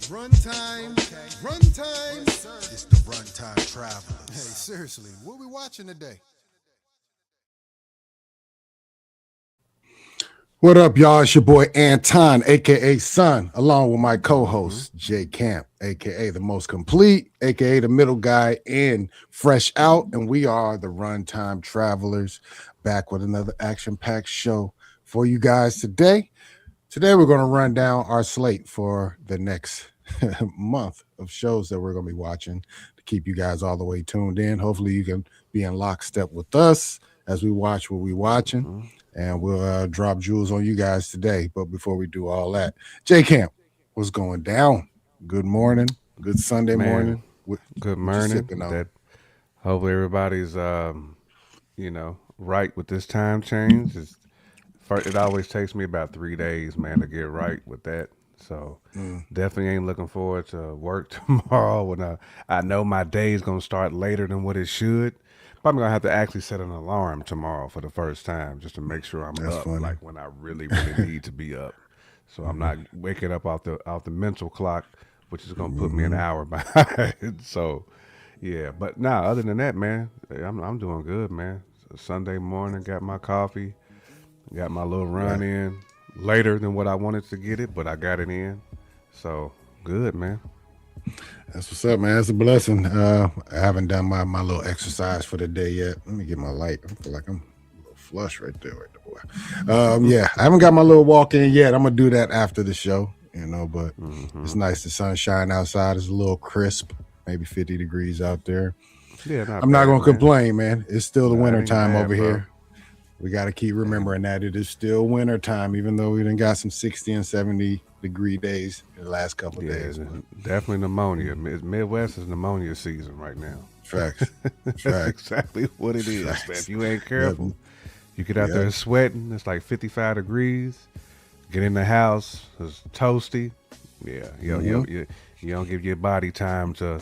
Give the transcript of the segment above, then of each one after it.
Runtime, runtime. It's the Runtime Hey, Travelers. seriously, what we watching today? What up, y'all? It's your boy Anton, aka Son, along with my Mm-hmm. co-host Jay Camp, aka the most complete, aka the middle guy, and fresh out. And we are the Runtime Travelers, back with another action-packed show for you guys today. Today we're going to run down our slate for the next month of shows that we're going to be watching to keep you guys all the way tuned in. Hopefully you can be in lockstep with us as we watch what we're watching, Mm-hmm. and we'll drop jewels on you guys today. But before we do all that, J Camp, what's going down? Good morning. Good Sunday Man, morning. good What you morning. sipping on? That hopefully everybody's right with this time change. It always takes me about 3 days, man, to get right with that. So Mm, definitely ain't looking forward to work tomorrow when I know my day is gonna start later than what it should. Probably gonna have to actually set an alarm tomorrow for the first time just to make sure I'm that's up funny. like when I really, really need to be up. So I'm not waking up off the mental clock, which is gonna put me an Mm-hmm. hour behind. So yeah, but nah, other than that, man, I'm doing good, man. Sunday morning, got my coffee, got my little Right. run in later than what I wanted to get it, but I got it in. So good, man. That's what's up, man. It's a blessing. I haven't done my little exercise for the day yet. Let me get my light. I feel like I'm a little flush right there, boy. Yeah, I haven't got my little walk in yet. I'm gonna do that after the show, but Hmm. it's nice. The sunshine outside is a little crisp, maybe 50 degrees out there. Yeah, not I'm not bad, gonna man. complain, man. It's still the Nah, it winter ain't time over bad, bro. here. We got to keep Ain't remembering that it is still winter time, even though we done got some 60 and 70-degree days in the last couple of yeah, days. But definitely pneumonia. Midwest is pneumonia season right now. facts, That's facts, exactly what it is, man. If facts. you ain't Yep, careful, you get out yep. there sweating. It's like 55 degrees. Get in the house. It's toasty. Yeah, Mm-hmm. you don't give your body time to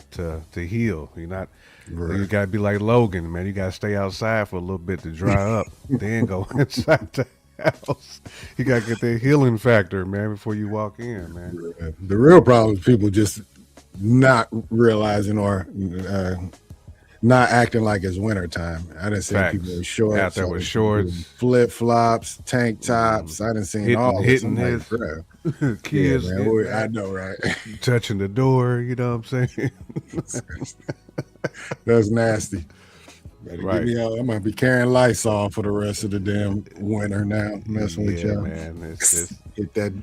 heal. You're not. You Right. gotta be like Logan, man. You gotta stay outside for a little bit to dry up, then go inside the house. You gotta get that healing factor, man, before you walk in, man. The real problem is people just not realizing or not acting like it's wintertime. I done seen people in Facts. Out shorts. there I with done seen people in shorts, flip flops, tank mm, tops. I done seen hitting all this. hitting I'm like, his bro, yeah, kids, man. I know, right? touching the door. You know what I'm saying? That's nasty. Better get Right. me out. I'm gonna be carrying Lysol for the rest of the damn winter now. Messing with Yeah, y'all. man. Hit that.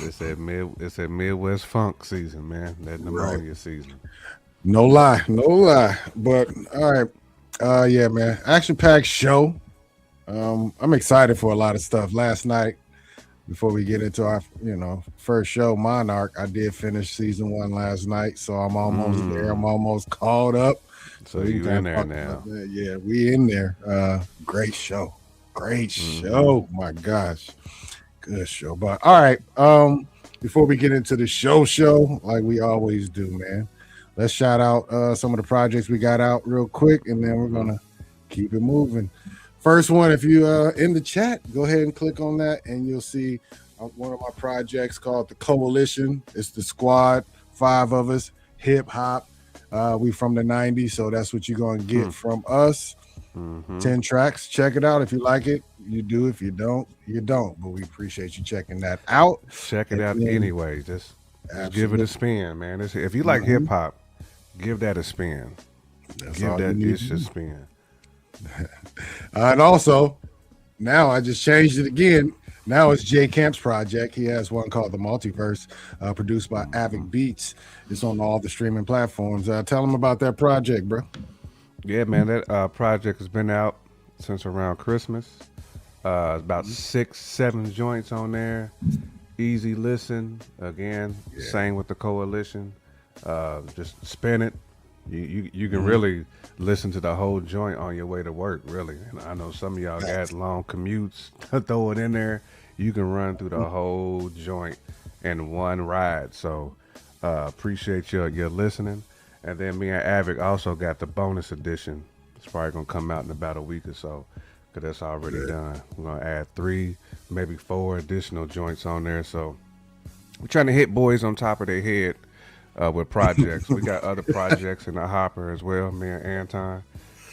It's that Midwest funk season, man. That Right. pneumonia season. No lie, no lie. But all right. Yeah, man. Action packed show. I'm excited for a lot of stuff. Last night, before we get into our, first show, Monarch, I did finish season one last night, so I'm almost there. I'm Mm. almost caught up. So So we can you kind in of there talk about now? that. Yeah, we in there. Great show. Great Mm-hmm. show. My gosh. Good show. But all right. Before we get into the show, like we always do, man. Let's shout out some of the projects we got out real quick, and then we're Mm-hmm. gonna keep it moving. First one, if you in the chat, go ahead and click on that, and you'll see one of my projects called the Coalition. It's the squad, 5 of us, hip hop. We from the '90s, so that's what you're gonna Hmm. get from us. Mm-hmm. 10 tracks. Check it out. If you like it, you do. If you don't, you don't. But we appreciate you checking that out. Check it And out then, anyway. Just give it a absolutely. spin, man. If you like Hmm. hip hop, give that a spin. That's Give all you that need to dish a do. spin. And also, now I just changed it again. Now it's Jay Camp's project. He has one called The Multiverse, produced by Mm-hmm. Avic Beats. It's on all the streaming platforms. Tell him about that project, bro. Yeah, man. That project has been out since around Christmas. About Mhm. 6, 7 joints on there. Easy listen. Again, Yeah. same with the coalition. Just spin it. You can Mhm. really listen to the whole joint on your way to work. Really, and I know some of y'all got Facts. long commutes. Throw it in there. You can run through the whole joint in one ride. So appreciate your listening. And then me and Avic also got the bonus edition. It's probably gonna come out in about a week or so, cause that's already Good. done. We're gonna add 3, maybe 4 additional joints on there. So we're trying to hit boys on top of their head with projects. We got other projects in the hopper as well. Me and Anton,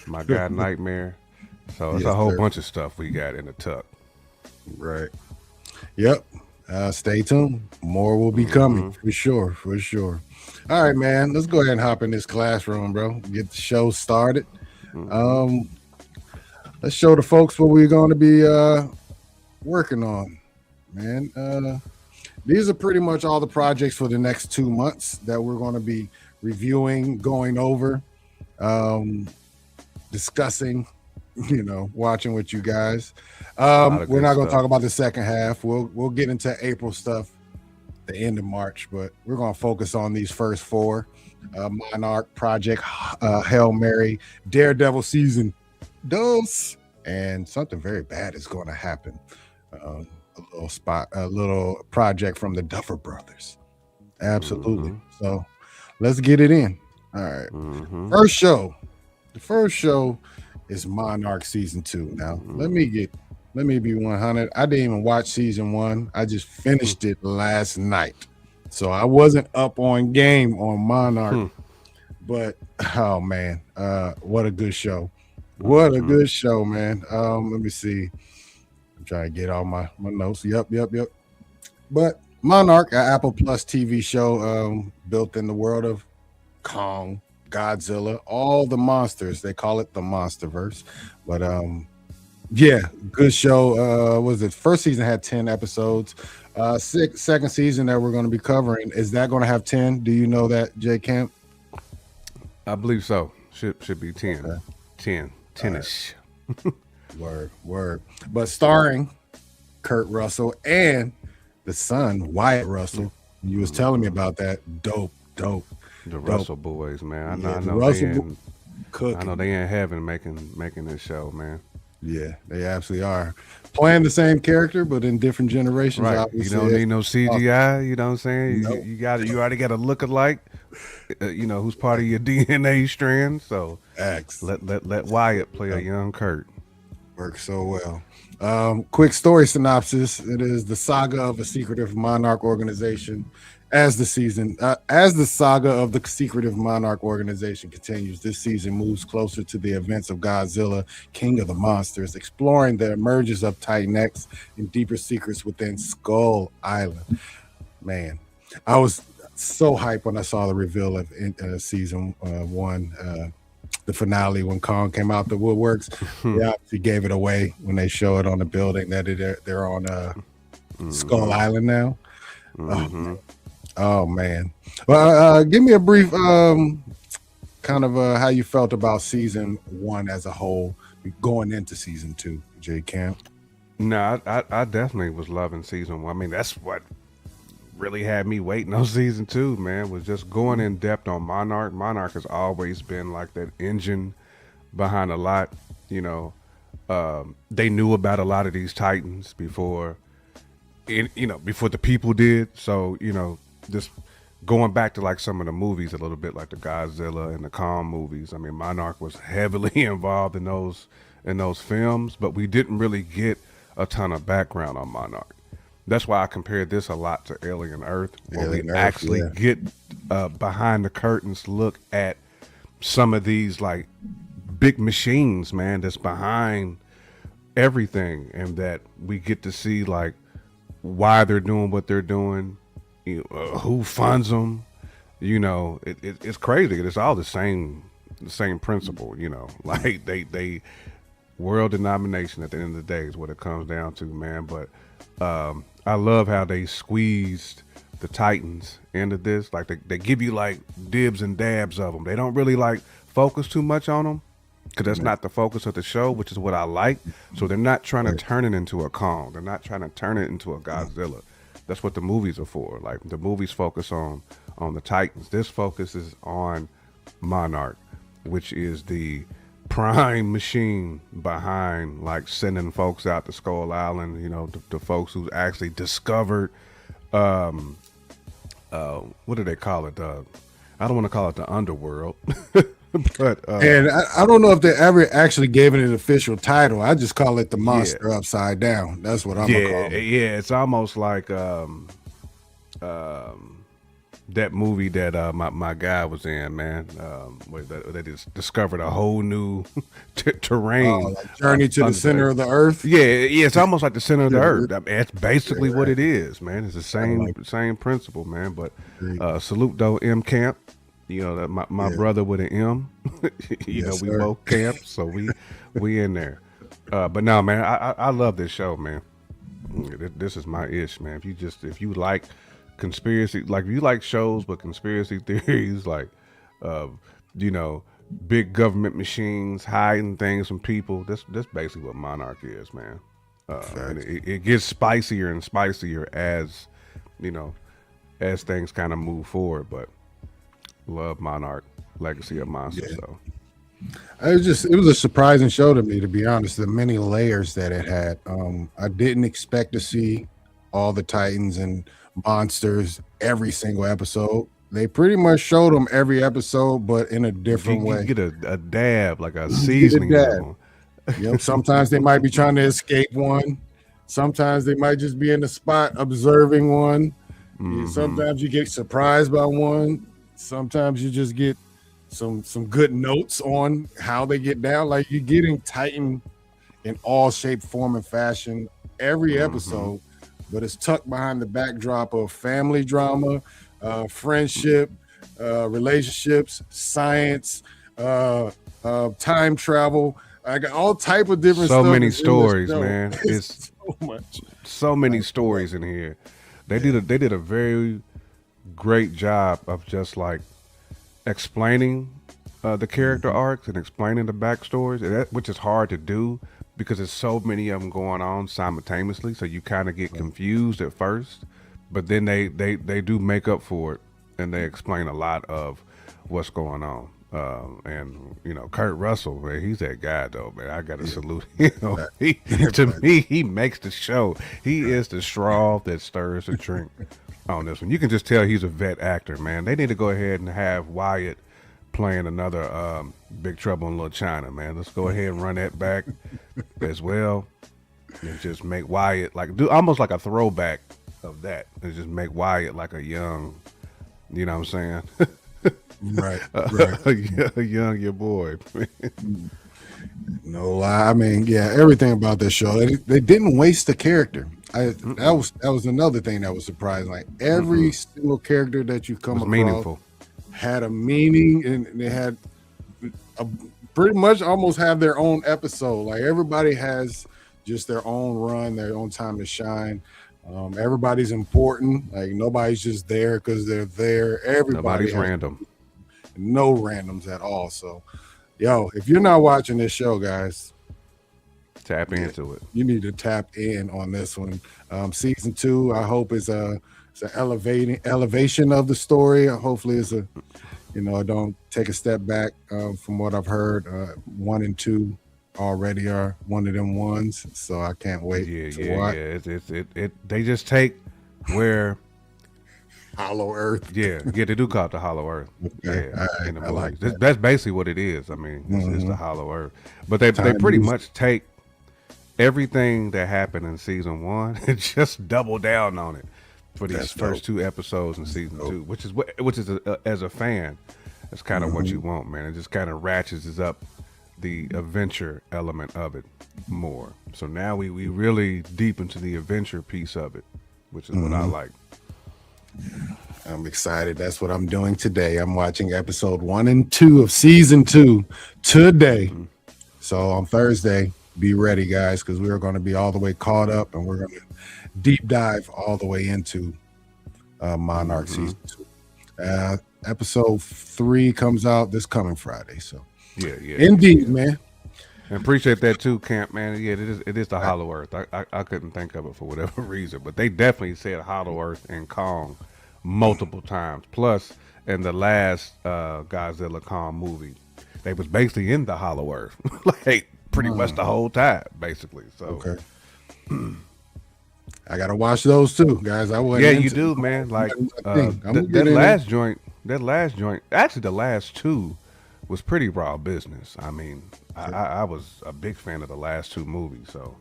my guy Nightmare. So it's Yes, a whole sir. bunch of stuff we got in the tuck. Right. Yep. Stay tuned. More will be coming for sure. For sure. All right, man. Let's go ahead and hop in this classroom, bro. Get the show started. Um, let's show the folks what we're going to be working on, man. These are pretty much all the projects for the next 2 months that we're going to be reviewing, going over, discussing, watching with you guys. A lot of We're good not going to talk stuff. about the second half. We'll get into April stuff the end of March, but we're going to focus on these first four. Monarch Project, Hail Mary, Daredevil season dose, and something very bad is going to happen. A little project from the Duffer Brothers. Absolutely. So let's get it in. All right. First show. The first show is Monarch season 2. Now, let me be 100. I didn't even watch season 1. I just finished it last night. So I wasn't up on game on Monarch. But oh man, what a good show. What a good show, man. Let me see. I'm trying to get all my notes. Yep. But Monarch, an Apple Plus TV show built in the world of Kong, Godzilla, all the monsters. They call it the Monsterverse. But yeah, good show. Was it first season had 10 episodes. Second season that we're going to be covering, is that going to have 10? Do you know that, J Camp? I believe so. Should be 10. Okay. 10-ish. Word. But starring Kurt Russell and the son, Wyatt Russell. You was telling me about that. Dope. The Russell boys, man. Yeah, I the know Russell they in, cooking. I know they in heaven making this show, man. Yeah, they absolutely are. Playing the same character, but in different generations. Right. You Obviously. don't need no CGI. You know what I'm saying? Nope. You already got a look-alike. Who's part of your DNA strand. So X let Wyatt play a young Kurt. works so well. Quick story synopsis. It is the saga of a secretive monarch organization. As the saga of the secretive monarch organization continues, this season moves closer to the events of Godzilla, King of the Monsters, exploring the emergence of Titan X and deeper secrets within Skull Island. Man, I was so hyped when I saw the reveal of season 1, the finale when Kong came out the woodworks. They obviously gave it away when they show it on the building that they're on Skull Island now. Oh man. Well, give me a brief kind of how you felt about season 1 as a whole going into season 2, J Camp. No, I definitely was loving season 1. I mean, that's what really had me waiting on season 2, man, was just going in depth on Monarch. Monarch has always been like that engine behind a lot. They knew about a lot of these Titans before the people did. So, just going back to like some of the movies a little bit, like the Godzilla and the Kong movies. I mean, Monarch was heavily involved in those films, but we didn't really get a ton of background on Monarch. That's why I compared this a lot to Alien Earth, where we actually get behind the curtains look at some of these like big machines, man, that's behind everything, and that we get to see like why they're doing what they're doing, who funds them. It's crazy. It's all the same principle. Like they world denomination at the end of the day is what it comes down to, man. But I love how they squeezed the Titans into this. Like they give you like dibs and dabs of them. They don't really like focus too much on them, because that's not the focus of the show, which is what I like. So they're not trying to turn it into a Kong. They're not trying to turn it into a Godzilla. That's what the movies are for. Like the movies focus on the Titans. This focuses on Monarch, which is the prime machine behind like sending folks out to Skull Island. The folks who actually discovered what do they call it? I don't want to call it the underworld. But and I don't know if they ever actually gave it an official title. I just call it the monster upside down. That's what I'm gonna call it. Yeah, it's almost like that movie that my guy was in, man, where they just discovered a whole new terrain. Like Journey to the Under Center of the Earth. Yeah, yeah, it's almost like the center of the Yeah, earth. I mean, that's basically what right. it is, man. It's the same principle, man. But Great. salute though, M Camp. You know, my brother with an M. Yes, We sir. both camp, so we in there. But no, man, I love this show, man. This is my ish, man. If you like conspiracy, like if you like shows with conspiracy theories, like uh, you know, big government machines hiding things from people. That's basically what Monarch is, man. And Facts. it gets spicier and spicier as you know as things kind of move forward. But love Monarch, Legacy of Monsters, Yeah. though. It was a surprising show to me, to be honest. The many layers that it had. I didn't expect to see all the Titans and monsters every single episode. They pretty much showed them every episode, but in a different You way. get a dab, like a You get a seasoning of dab. them. Yep. Sometimes they might be trying to escape one. Sometimes they might just be in the spot observing one. Sometimes you get surprised by one. Sometimes you just get some good notes on how they get down. Like you're getting Titan in all shape, form, and fashion every episode, but it's tucked behind the backdrop of family drama, friendship, relationships, science, time travel. I got all type of different So stuff. many that's in this stories, show. man. It's so much. so many stories in here. They did a very great job of just like explaining the character arcs and explaining the backstories, which is hard to do because there's so many of them going on simultaneously. So you kind of get confused at first, but then they do make up for it and they explain a lot of what's going on. And you know, Kurt Russell, man, he's that guy though, man. I gotta salute him. To me, he makes the show. He is the straw that stirs the drink on this one. You can just tell he's a vet actor, man. They need to go ahead and have Wyatt playing another Big Trouble in Little China, man. Let's go ahead and run that back as well, and just make Wyatt like do almost like a throwback of that, and just make Wyatt like a young, you know what I'm saying? Right. a young your boy. No lie. I mean, yeah, everything about this show. They didn't waste the character. That was another thing that was surprising. Like every single character that you come was across meaningful. had a meaning, and they had pretty much almost have their own episode. Like everybody has just their own run, their own time to shine. Everybody's important. Like nobody's just there because they're there. Everybody Nobody's has random. no randoms at all. So, yo, if you're not watching this show, guys, Tap into it. you need to tap in on this one. Season 2, I hope it's an elevation of the story. Hopefully, it's don't take a step back from what I've heard. 1 and 2 already are one of them ones, so I can't wait to watch. They just take where. Hollow Earth. Yeah, they do call it the Hollow Earth. Okay, Yeah, all right, in the I like movies. that. That's basically what it is. I mean, it's the Hollow Earth. But they Time pretty use. much take everything that happened in season 1 and just double down on it for these That's first dope. 2 episodes in season 2, which is as a fan, that's kind of what you want, man. It just kind of ratchets up the adventure element of it more. So now we really deep into the adventure piece of it, which is what I like. I'm excited. That's what I'm doing today. I'm watching episode 1 and 2 of season 2 today. So on Thursday, be ready, guys, because we're going to be all the way caught up, and we're going to deep dive all the way into Monarch season 2. Episode 3 comes out this coming Friday. So Yeah. indeed, man. And appreciate that too, Camp, man. Yeah, it is the Hollow Earth. I couldn't think of it for whatever reason, but they definitely said Hollow Earth and Kong multiple times. Plus, in the last Godzilla Kong movie, they was basically in the Hollow Earth, like pretty much the whole time, basically. So, Okay. I gotta watch those too, guys. I wasn't yeah, you into- do, man. Like I think. I'm gonna that get in last joint, actually, the last 2 was pretty raw business. I mean, I was a big fan of the last 2 movies. So,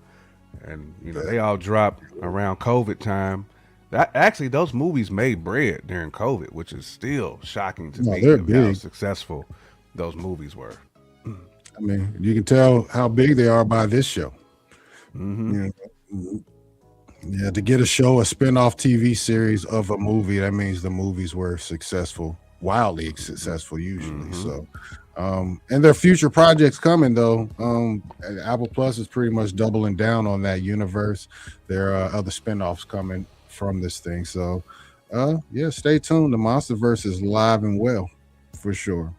and they all dropped around COVID time, Actually, those movies made bread during COVID, which is still shocking to No, me they're of how big. successful those movies were. I mean, you can tell how big they are by this show. Mm-hmm. You know, yeah, to get a show, a spin-off TV series of a movie, that means the movies were successful, wildly successful usually. Mm-hmm. So, and their future projects coming though. Apple Plus is pretty much doubling down on that universe. There are other spin-offs coming from this thing. So, yeah, stay tuned. The Monsterverse is live and well for sure.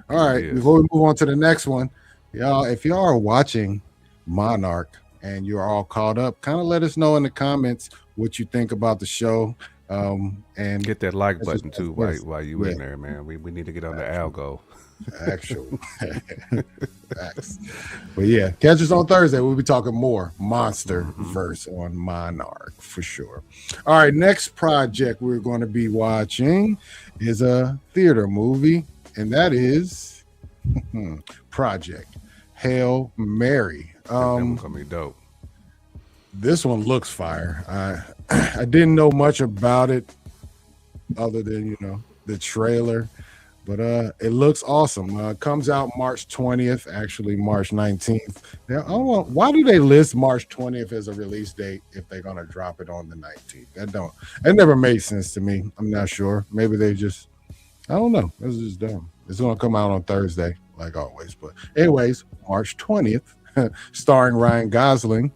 All It right, is. before we move on to the next one, y'all, if y'all are watching Monarch and you're all caught up, kind of let us know in the comments what you think about the show. And Get that like that's just, button too yes, while you yeah, in there, man. We need to get on the actual, algo. actual facts. But yeah, catch us on Thursday. We'll be talking more Monster Mm-hmm. Verse on Monarch for sure. All right, next project we're going to be watching is a theater movie, and that is Project Hail Mary. I think that one's gonna be dope. This one looks fire. I didn't know much about it other than the trailer, but it looks awesome. Comes out March 20th, actually March 19th. Now, why do they list March 20th as a release date if they're gonna drop it on the 19th? That never made sense to me. I'm not sure. Maybe they just, I don't know. This is just dumb. It's gonna come out on Thursday, like always. But anyways, March 20th, starring Ryan Gosling.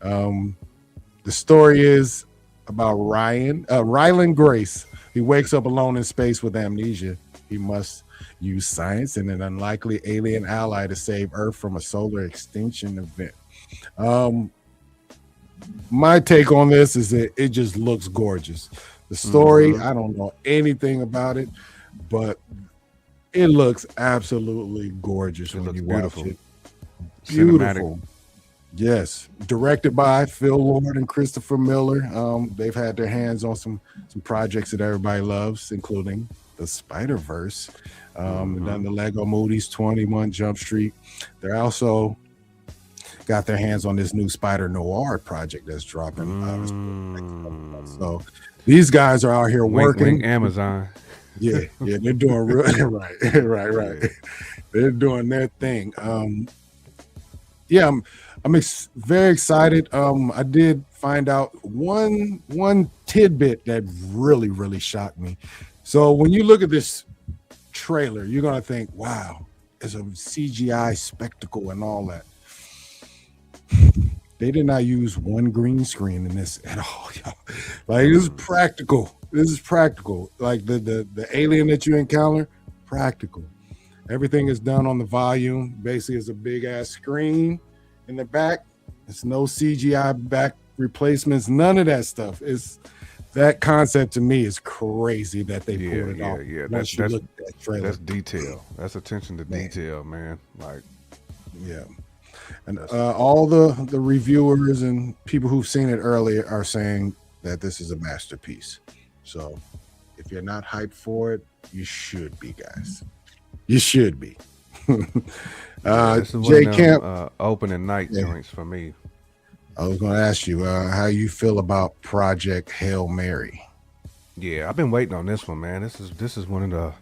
The story is about Ryland Grace. He wakes up alone in space with amnesia. He must use science and an unlikely alien ally to save Earth from a solar extinction event. My take on this is that it just looks gorgeous. The story, I don't know anything about it, but it looks absolutely gorgeous when you watch it. Beautiful. Cinematic. Yes, directed by Phil Lord and Christopher Miller. They've had their hands on some projects that everybody loves, including the Spider-Verse. Done the Lego movies, 21 Jump Street. They're also got their hands on this new Spider Noir project that's dropping. So these guys are out here working. Wink, Amazon. Yeah, they're doing real right. They're doing their thing. Yeah, I'm very excited. I did find out one tidbit that really shocked me. So when you look at this trailer, you're gonna think, "Wow, it's a CGI spectacle and all that." They did not use one green screen in this at all, y'all. Like this is practical. This is practical. Like the alien that you encounter, practical. Everything is done on the volume. Basically, it's a big ass screen in the back. It's no CGI back replacements. None of that stuff. It's that concept to me is crazy that they pulled it off. Yeah. Once you look at that trailer, That's detail. That's attention to detail, man. Like, yeah. And all the reviewers and people who've seen it earlier are saying that this is a masterpiece. So if you're not hyped for it, you should be, guys. You should be. this is Jay one of Camp, them, opening night joints for me. I was going to ask you how you feel about Project Hail Mary. Yeah, I've been waiting on this one, man. This is one of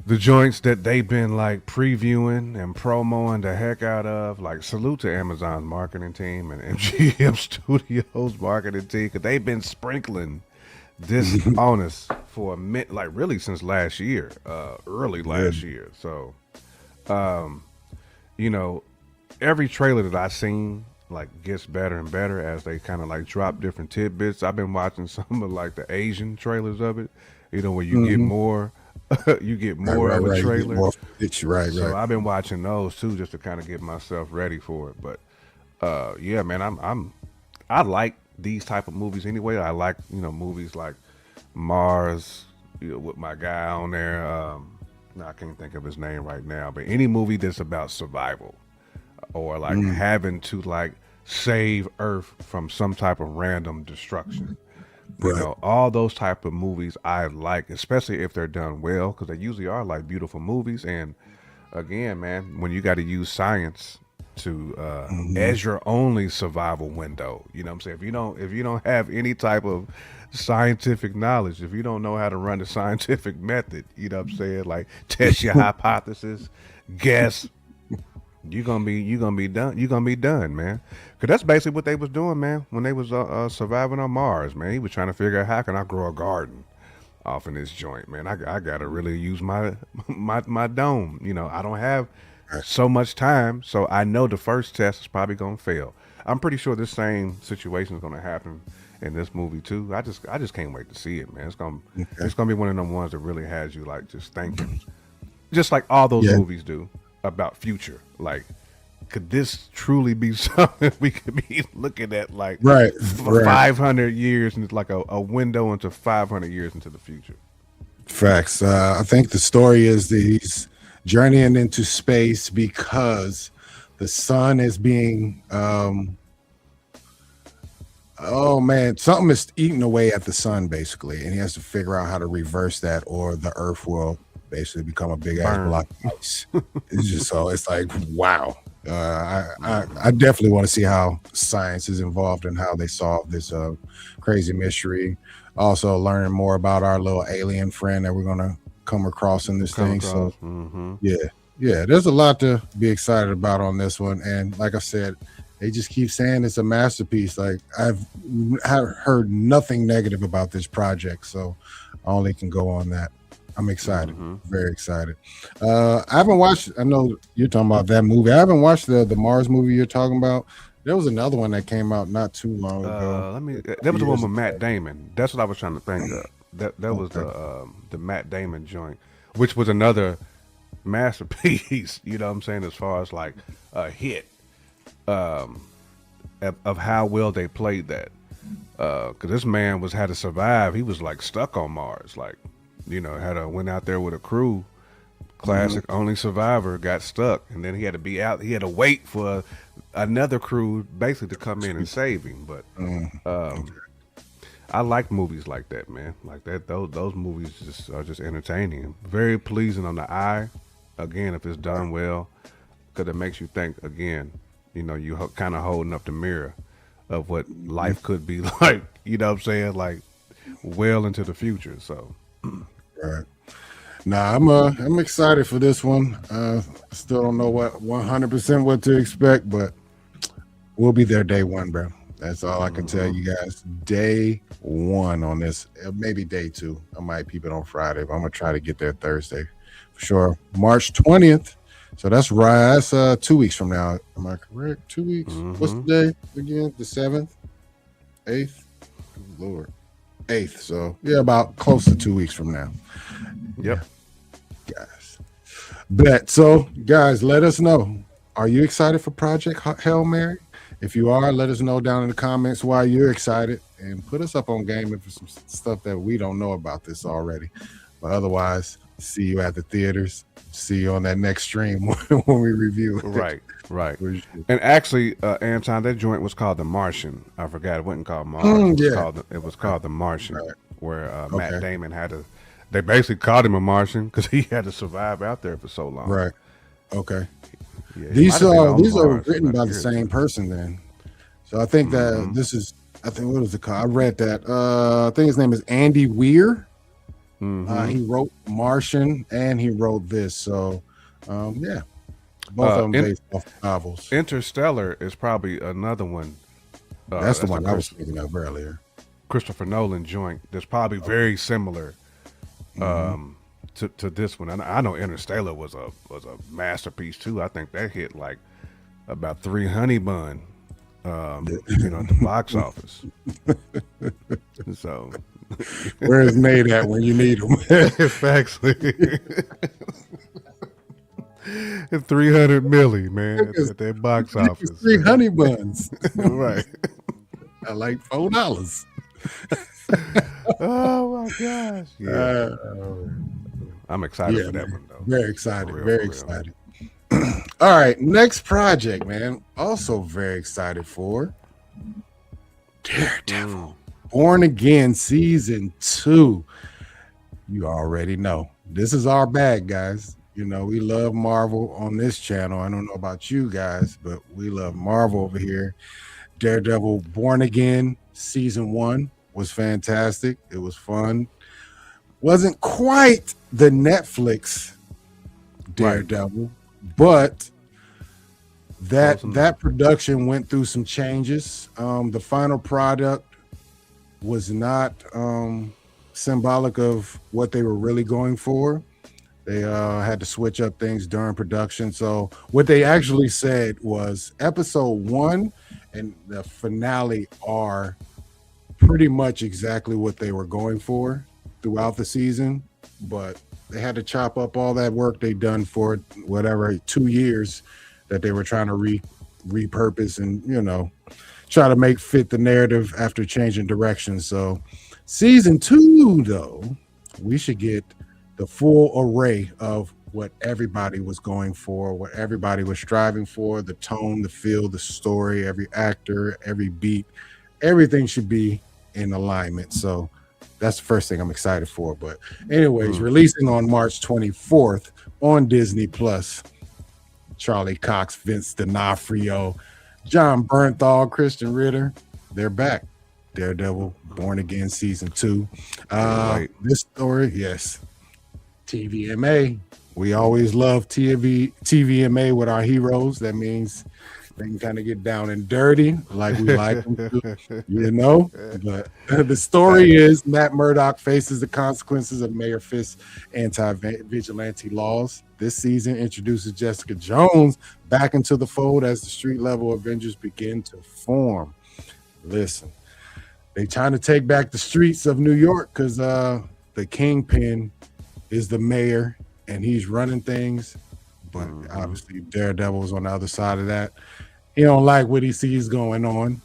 the joints that they've been like previewing and promoing the heck out of. Like, salute to Amazon's marketing team and MGM Studios marketing team, because they've been sprinkling this on us for a minute, like really since last year, early last year. So, every trailer that I've seen like gets better and better as they kind of like drop different tidbits. I've been watching some of like the Asian trailers of it, where you get more. You get more of a trailer. So I've been watching those too, just to kind of get myself ready for it. But yeah, man, I like these type of movies anyway. I like movies like Mars, with my guy on there. I can't think of his name right now, but any movie that's about survival or like having to like save Earth from some type of random destruction. All those type of movies I like, especially if they're done well, because they usually are like beautiful movies. And again, man, when you got to use science to Hmm. as your only survival window. You know what I'm saying? If you don't have any type of scientific knowledge, if you don't know how to run the scientific method, you know what I'm saying? Like test your hypothesis, guess, you gonna be done, man. Cause that's basically what they was doing, man. When they was surviving on Mars, man, he was trying to figure out how can I grow a garden off in this joint, man. I gotta really use my my dome. I don't have so much time, so I know the first test is probably gonna fail. I'm pretty sure this same situation is gonna happen in this movie too. I just can't wait to see it, man. Okay. It's gonna be one of them ones that really has you like just thinking, just like all those Yeah. movies do about future. Like, could this truly be something we could be looking at like Right. for Right. 500 years, and it's like a window into 500 years into the future? Facts. I think the story is that he's journeying into space because the sun is being oh man, something is eating away at the sun basically, and he has to figure out how to reverse that, or the Earth will basically become a big ass Burn. block of ice. It's just so it's like wow. I definitely want to see how science is involved and how they solve this crazy mystery. Also, learning more about our little alien friend that we're gonna come across in this Come thing. So across. Mm-hmm. yeah, yeah, there's a lot to be excited about on this one. And like I said, they just keep saying it's a masterpiece. Like have heard nothing negative about this project, so I only can go on that. I'm excited, Mm-hmm. very excited. I haven't watched. I know you're talking about that movie. I haven't watched the Mars movie you're talking about. There was another one that came out not too long ago. Let me. A That was few the one years with ago. Matt Damon. That's what I was trying to think of. That was Okay. the Matt Damon joint, which was another masterpiece. You know what I'm saying? As far as like a hit of how well they played that. Because this man had to survive. He was like stuck on Mars. Like, went out there with a crew. Mhm. Classic, only survivor got stuck, and then he had to be out. He had to wait for another crew basically to come in and save him. But Mhm. um, I like movies like that, man. Like that, those movies just are just entertaining, very pleasing on the eye. Again, if it's done well, because it makes you think. Again, you kind of holding up the mirror of what life could be like. You know what I'm saying? Like well into the future. So Right. Nah, I'm excited for this one. Still don't know what 100% what to expect, but we'll be there day one, bro. That's all I can tell hmm you guys. Day one on this, maybe day two. I might peep it on Friday, but I'm gonna try to get there Thursday for sure. March 20th. So that's right. That's 2 weeks from now. Am I correct? 2 weeks. What's hmm the day again? The 7th, 8th. Lord, 8th. So yeah, about close to 2 weeks from now. Yeah, Yep. guys. Bet. So, guys, let us know. Are you excited for Project Hail Mary? If you are, let us know down in the comments why you're excited and put us up on gaming for some stuff that we don't know about this already. But otherwise, see you at the theaters. See you on that next stream when we review it. Right. Right. For sure. And actually, Anton, that joint was called The Martian. I forgot it wasn't called Mars. Yeah. It was called The Martian, Right. where Matt Okay. Damon had to. They basically called him a Martian because he had to survive out there for so long. Right. Okay. Yeah, he might These have been on these are Mars written about a by the year or same two. person then. So I think that Mm-hmm. this is I think what is it called? I read that. I think his name is Andy Weir. Mm-hmm. He wrote Martian and he wrote this. So yeah. Both of Uh, them in, based off novels. Interstellar is probably another one. That's the That's the one I was thinking of earlier. Christopher Nolan joint. That's probably very similar Hmm. to this one. I know Interstellar was a masterpiece too. I think that hit like about 3 honey bun, at the box office. So Where is made at when you need them? factually, 300 milli, man, at that box office. Three honey buns. Right. I like $4. Oh my gosh. Yeah. Uh, I'm excited yeah, for that man. one though. Very For excited. real, Very for real. excited. All right, next project, man. Also very excited for Daredevil. Mm. Born Again season 2. You already know. This is our bag, guys. You know, we love Marvel on this channel. I don't know about you guys, but we love Marvel over here. Daredevil Born Again season 1 was fantastic. It was fun. Wasn't quite the Netflix Right. Daredevil, but that Close enough. that production went through some changes. The final product was not symbolic of what they were really going for. They had to switch up things during production. So what they actually said was episode 1 and the finale are pretty much exactly what they were going for throughout the season, but they had to chop up all that work they done for whatever 2 years that they were trying to repurpose and try to make fit the narrative after changing direction. So season 2 though, we should get the full array of what everybody was going for, what everybody was striving for, the tone, the feel, the story, every actor, every beat, everything should be in alignment. So that's the first thing I'm excited for. But anyways, Mm. releasing on March 24th on Disney Plus, Charlie Cox, Vince D'Onofrio, John Bernthal, Christian Ritter, they're back. Daredevil Born Again season 2. Can't wait. This story, yes, TVMA. We always love TVMA with our heroes. That means they can kind of get down and dirty like we like them to. But the story is Matt Murdock faces the consequences of Mayor Fisk's anti-vigilante laws. This season introduces Jessica Jones back into the fold as the street level Avengers begin to form. Listen, they trying to take back the streets of New York because the Kingpin is the mayor and he's running things. But obviously Daredevil's on the other side of that. He don't like what he sees going on.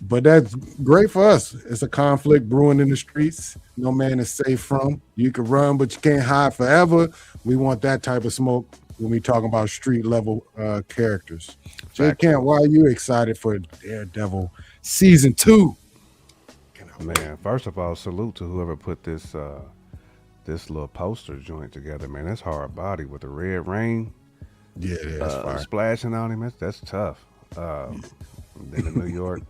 But that's great for us. It's a conflict brewing in the streets. No man is safe from. You can run, but you can't hide forever. We want that type of smoke when we talk about street level characters. Jay Kent, why are you excited for Daredevil season 2? Man, first of all, salute to whoever put this this little poster joint together, man. That's hard body with the red rain Yeah, that's fire. splashing on him. That's tough. Then in New York,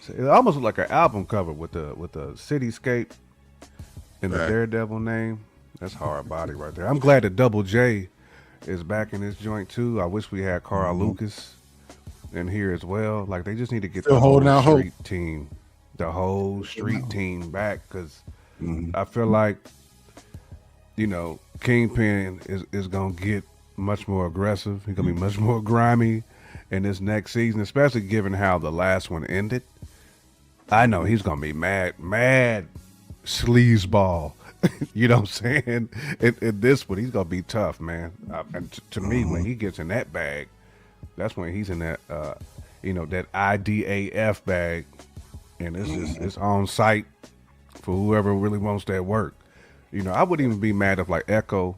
it almost looked like an album cover with the cityscape and the Right. Daredevil name. That's hard body right there. I'm glad that Double J is back in this joint too. I wish we had Carl Lucas in here as well. Like they just need to get Still the whole holding out hope. street team, the whole street team back because I feel like Kingpin is gonna get much more aggressive. He's gonna be much more grimy in this next season, especially given how the last one ended. I know he's gonna be mad sleazeball. You know what I'm saying? In this one, he's gonna be tough, man. And to me, when he gets in that bag, that's when he's in that, that IDAF bag, and it's on site for whoever really wants that work. I wouldn't even be mad if like Echo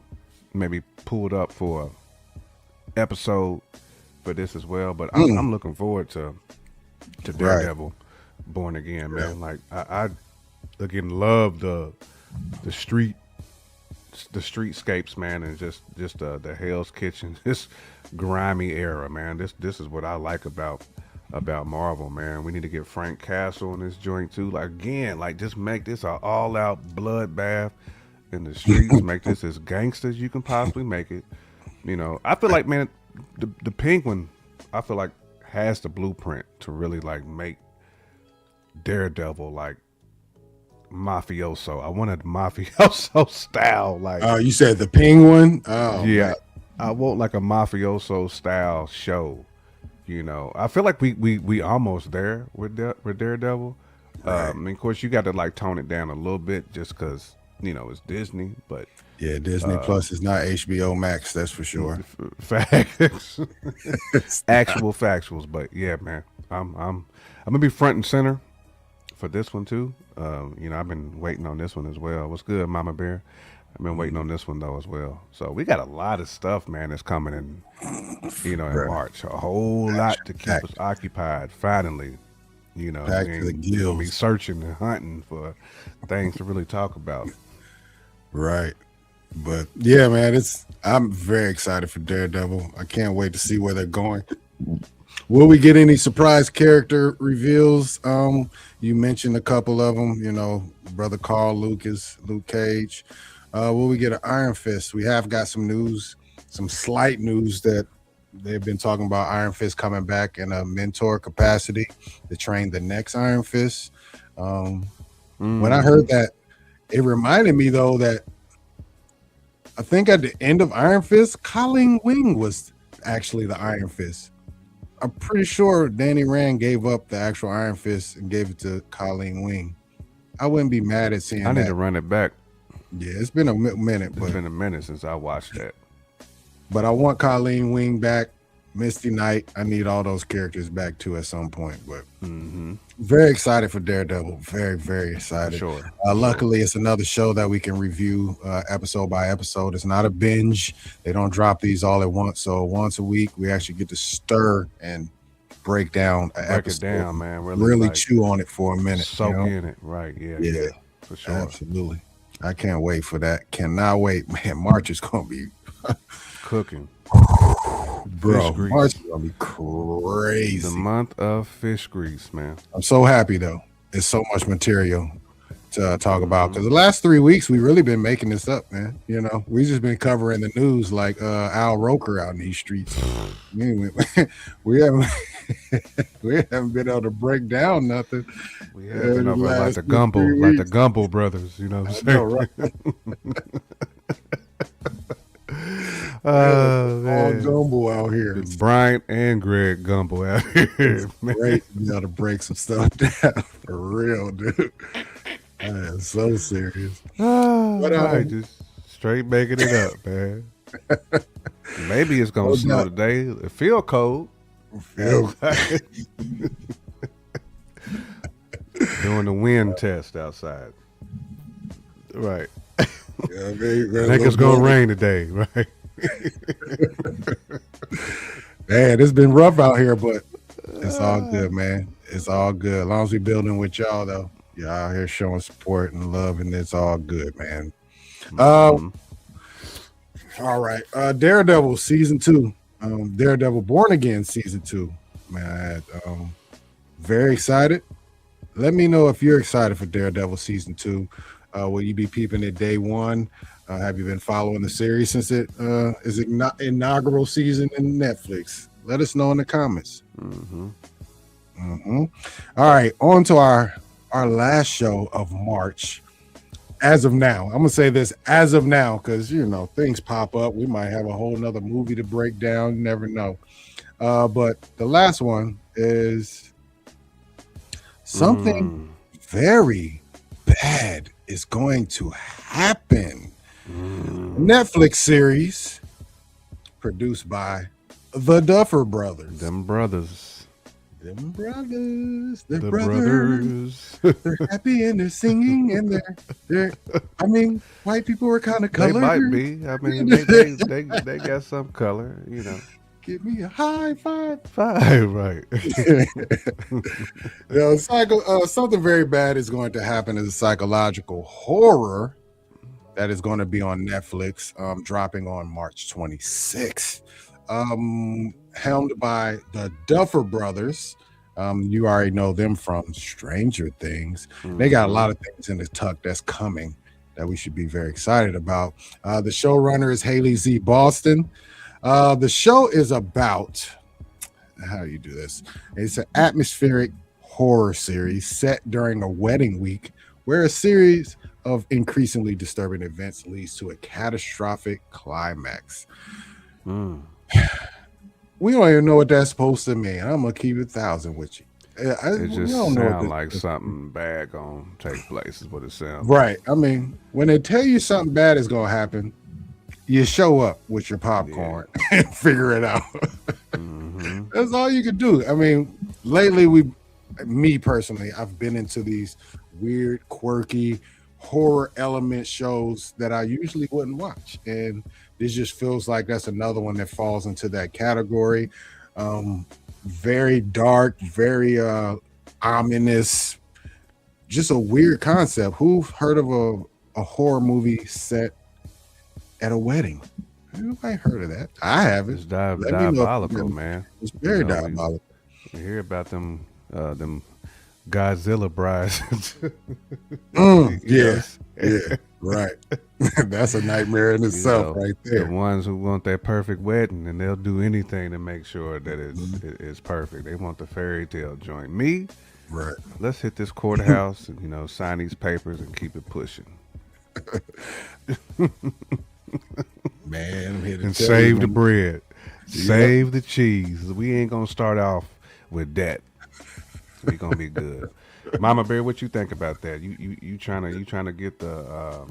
maybe pulled up for a episode for this as well. But I'm looking forward to Daredevil Born Again, man. Like I again love the streetscapes, man, and just the Hell's Kitchen, this grimy era, man. This is what I like about Marvel, man. We need to get Frank Castle in this joint too. Like again, like just make this an all out bloodbath in the streets. Make this as gangster as you can possibly make it. I feel like, man, the Penguin, I feel like has the blueprint to really like make Daredevil like mafioso. I wanted mafioso style, like You said the Penguin? Oh, yeah. man. I want like a mafioso style show. I feel like we almost there with Daredevil. And of course, you got to like tone it down a little bit just because it's Disney, but Yeah, Disney Plus is not HBO Max, that's for sure. facts, actual factuals. But yeah, man, I'm gonna be front and center for this one too. I've been waiting on this one as well. What's good, Mama Bear? I've been waiting on this one though as well. So we got a lot of stuff, man, that's coming in March. A whole lot to keep us occupied. Finally, Back to the we're gonna be gills. searching and hunting for things to really talk about. Right. But yeah, man, I'm very excited for Daredevil. I can't wait to see where they're going. Will we get any surprise character reveals? You mentioned a couple of them. Brother Carl Lucas, Luke Cage. Will we get an Iron Fist? We have got some news, some slight news that they've been talking about Iron Fist coming back in a mentor capacity to train the next Iron Fist. When I heard that, it reminded me though that I think at the end of Iron Fist, Colleen Wing was actually the Iron Fist. I'm pretty sure Danny Rand gave up the actual Iron Fist and gave it to Colleen Wing. I wouldn't be mad at seeing I need that. to run it back. Yeah, it's been a minute, It's been a minute since I watched that. but I want Colleen Wing back. Misty Knight. I need all those characters back too at some point. But very excited for Daredevil. Very, very excited. Sure. Luckily, it's another show that we can review episode by episode. It's not a binge. They don't drop these all at once. So once a week, we actually get to stir and break down an episode. Break it down, man. Really chew on it for a minute. Soak in it. Right. Yeah. For sure. Absolutely. I can't wait for that. Cannot wait. Man, March is going to be cooking. Bro, March is going to be crazy. The month of fish grease, man. I'm so happy, though. It's so much material to talk about. Because the last 3 weeks, we've really been making this up, man. We just been covering the news like Al Roker out in these streets. We haven't we haven't been able to break down nothing. We have been over like the Gumbo brothers, you know what I'm saying? Right? All Gumbo out here. It's Bryant and Greg Gumbo out here. Man. Great, you got to break some stuff down for real, dude. Man, so serious. But just straight making it up, man. Maybe it's gonna snow today. It feel cold. Doing the wind test outside. Right. Yeah, I think it's gonna rain today, right? Man, it's been rough out here, but it's all good, man. It's all good. As long as we building with y'all, though. You're out here showing support and love, and it's all good, man. All right. Daredevil season 2. Daredevil Born Again season 2. Man, very excited. Let me know if you're excited for Daredevil season 2. Will you be peeping it day one? Have you been following the series since it is inaugural season in Netflix? Let us know in the comments. All right, on to our last show of March. As of now, I'm gonna say this as of now because things pop up. We might have a whole nother movie to break down. You never know. But the last one is something very bad is going to happen. Netflix series produced by the Duffer Brothers. Them brothers. They're brothers. They're happy and they're singing and they're white people are kind of colored. They might be. I mean, they got some color, Give me a high five. Right. Something very bad is going to happen as a psychological horror that is going to be on Netflix, dropping on March 26th. Helmed by the Duffer Brothers. You already know them from Stranger Things. They got a lot of things in the tuck that's coming that we should be very excited about. The showrunner is Haley Z. Boston. The show is about, how do you do this? It's an atmospheric horror series set during a wedding week where a series of increasingly disturbing events leads to a catastrophic climax. We don't even know what that's supposed to mean. I'm gonna keep it 1,000 with you. It just sounds like something bad gonna take place is what it sounds right. I mean, when they tell you something bad is gonna happen, you show up with your popcorn and figure it out. That's all you can do. I mean, lately me personally, I've been into these weird, quirky horror element shows that I usually wouldn't watch, and this just feels like that's another one that falls into that category. Very dark, very ominous, just a weird concept. Who've heard of a horror movie set at a wedding. Nobody heard of that. I haven't. It's Let me know. diabolical, man. It's You very know, diabolical. we hear about them Godzilla brides. you know, Yeah, yeah, right. That's a nightmare in you itself, know, right the there. ones who want that perfect wedding, and they'll do anything to make sure that Mhm. it's perfect. They want the fairy tale joint. Me, Right. let's hit this courthouse and sign these papers and keep it pushing Man, I'm here to and tell you, save the man. bread, Yep. save the cheese. We ain't gonna start off with that. We gonna be good. Mama Bear, what you think about that? You trying to get the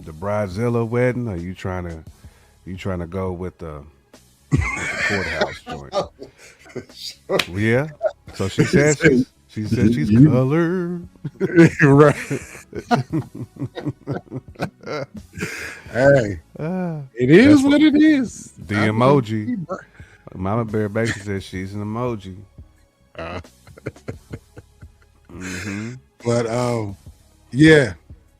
Bridezilla wedding, or you trying to go with the courthouse joint? Yeah. So she He said said, she's you, colored. right. Hey, Ah, it is that's what what it is. the I mean, emoji. Mama Bear basically says she's an emoji. uh, Mm-hmm. but yeah,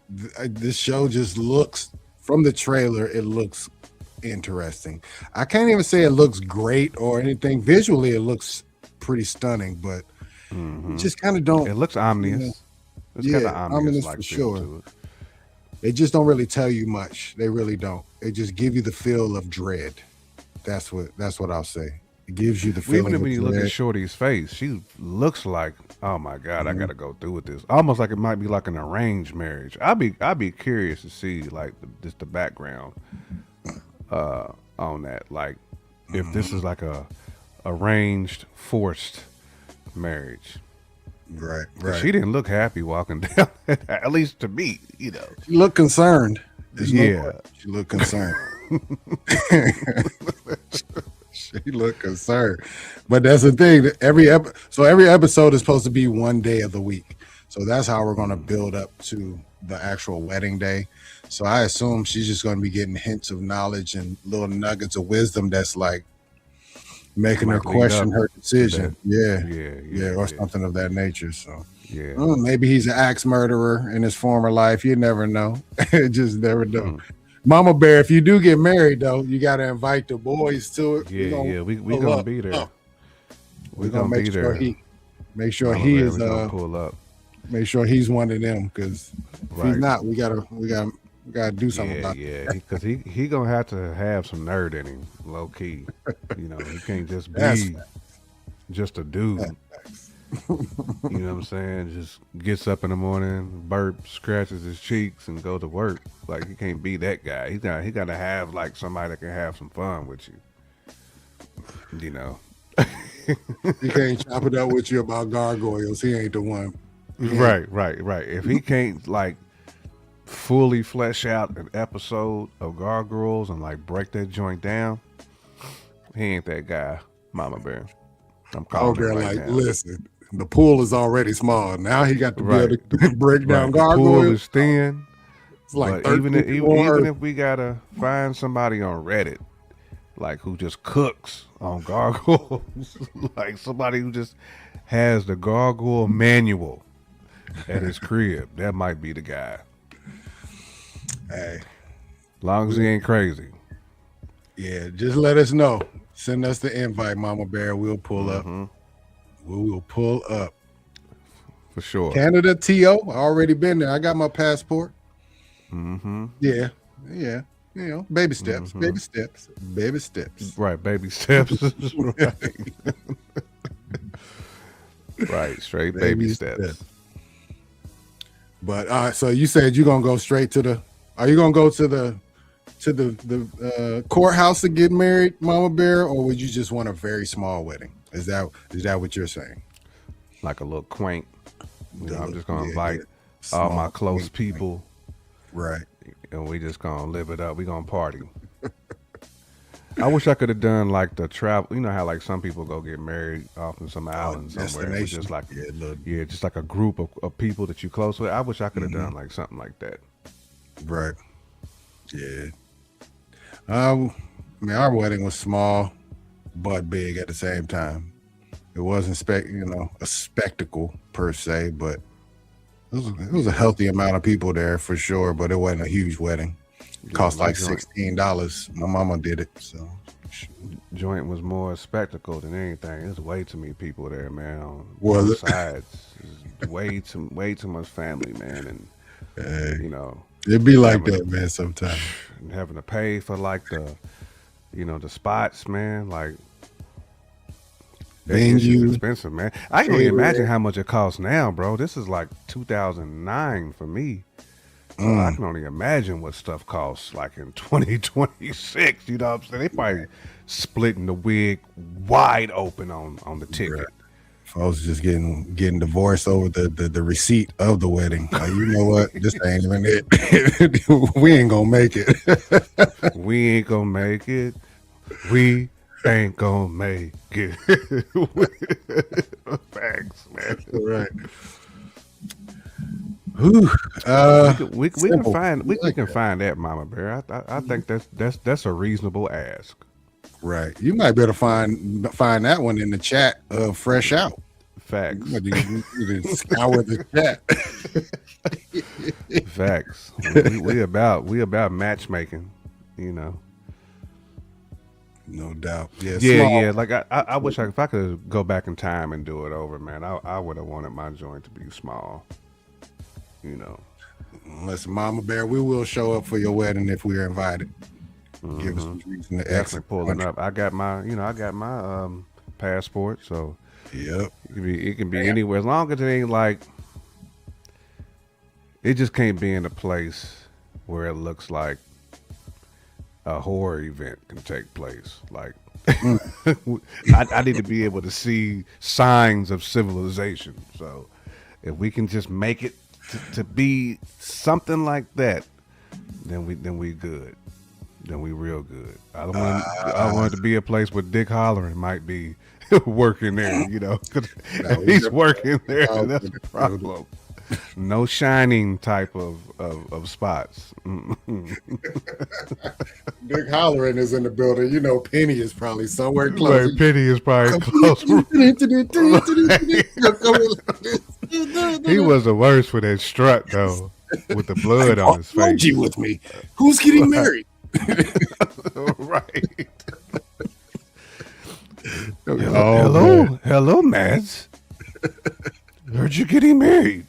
this show just looks from the trailer. It looks interesting. I can't even say it looks great or anything. Visually, it looks pretty stunning, but you Mm-hmm. just kind of don't, It looks you know, ominous. It's got yeah, an ominous ominous for like feel sure. to it. They just don't really tell you much. They really don't. They just give you the feel of dread. That's what I'll say. It gives you the Well, even feeling when of you look at dread. Shorty's face, she looks like, oh my god, I Mhm. gotta go through with this. Almost like it might be like an arranged marriage. I'd be curious to see like just the background uh on that. Like if this is Mhm. like a arranged, forced marriage. Right, Cause right. she didn't look happy walking down. At least to me. She looked concerned. There's no Yeah. question. She looked concerned. She looked concerned. But that's the thing. That every episode is supposed to be one day of the week. So that's how we're going to build up to the actual wedding day. So I assume she's just going to be getting hints of knowledge and little nuggets of wisdom that's like making her Might lead question up her to that. decision. Yeah. Yeah, Yeah. yeah, Or yeah. something of that nature. So Yeah. maybe he's an axe murderer in his former life. You never know. Just never know. Hmm. Mama Bear, if you do get married though, you got to invite the boys to it. We're Yeah, gonna yeah. We pull gonna up. be there. We're We gonna gonna make be sure there. Mama he Bear, is we gonna pull up. make sure he's one of them. Because if he's Right. not, we gotta do something Yeah, about yeah. Because he gonna have to have some nerd in him, low key. He can't just that's be just a dude. facts. You know what I'm saying? Just gets up in the morning, burp, scratches his cheeks, and go to work. Like he can't be that guy. He gotta have like somebody that can have some fun with you. You know. He can't chop it up with you about gargoyles. He ain't the one. He ain't. Right, right, right. If he can't like fully flesh out an episode of Gargoyles and like break that joint down, he ain't that guy, Mama Bear. I'm Oh, calling it girl, right like, now. listen, the pool is already small. Now he got to be able Right, to break down right. The pool gargoyles. is thin, It's like but even 13 if, people on even Earth. if we gotta find somebody on Reddit like who just cooks on gargoyles, like somebody who just has the gargoyle manual at his crib, that might be the guy. Hey, Long as he we, ain't crazy. yeah, just let us know. Send us the invite, Mama Bear. We'll pull up. Hmm. We will pull up. For sure. Canada TO. I already been there. I got my passport. Hmm. Yeah, yeah. Baby steps, Hmm. baby steps, baby steps. Right, baby steps. Right. Right, straight baby Baby steps. steps. But so you said you're gonna go straight to the. Are you gonna go to the courthouse to get married, Mama Bear, or would you just want a very small wedding? Is that what you're saying? Like a little quaint. I'm just gonna Yeah, invite all my small, close quaint thing. people Right. and we just gonna live it up. We gonna party. I wish I could have done like the travel. You know how like some people go get married off in some island somewhere. With Destination. just like Yeah, look. just like a group of people that you close with. I wish I could have Mhm. done like something like that. Right. Yeah. I mean, our wedding was small but big at the same time. It wasn't a spectacle per se, but it was a healthy amount of people there for sure. But it wasn't a huge wedding. Cost my like $16. My mama did it, so joint was more a spectacle than anything. There's way too many people there, man. On was both it? sides, there's way too much family, man, and Hey, you know, it be like having that, man. Sometimes. having to pay for like the spots, man. Like it's just Venue, expensive, man. I can only imagine catering. how much it costs now, bro. This is like 2009 for me. So I Mm, can only imagine what stuff costs like in 2026. You know what I'm saying? They probably splitting the wig wide open on the right. ticket. Folks just getting divorced over the receipt of the wedding. Like, you know what? This ain't even it. We ain't gonna make it. We ain't gonna make it. We ain't gonna make it. Facts, man. Right. Whew. We can Simple. find We we like can that. find that, Mama Bear. I think that's a reasonable ask. Right. You might be able to find that one in the chat of Fresh Out. Facts, You can scour the chat. facts. We about matchmaking, you know. No doubt. Yeah, Yeah, small. yeah. Like I wish if I could go back in time and do it over, man. I would have wanted my joint to be small. You know. Listen, Mama Bear, we will show up for your wedding if we are invited. Give us Mm-hmm. some reason to Definitely exit. pulling up. I got my passport, so Yep. it can be anywhere as long as it ain't like it just can't be in a place where it looks like a horror event can take place. Like I need to be able to see signs of civilization. So if we can just make it to be something like that, then we good. Then we real good. I want it to be a place where Dick Hollering might be working there, you know, 'cause No, if we he's definitely working there, out that's with a it, dude. problem. No shining type of spots. Mm-mm. Big Hollering is in the building. You know, Penny is probably somewhere close. Right, Penny is probably close. He was the worst for that strut though, with the I blood on brought his Reggie face. with me. Who's getting Right, married? right. Oh man. Hello, Mads. Heard you getting married.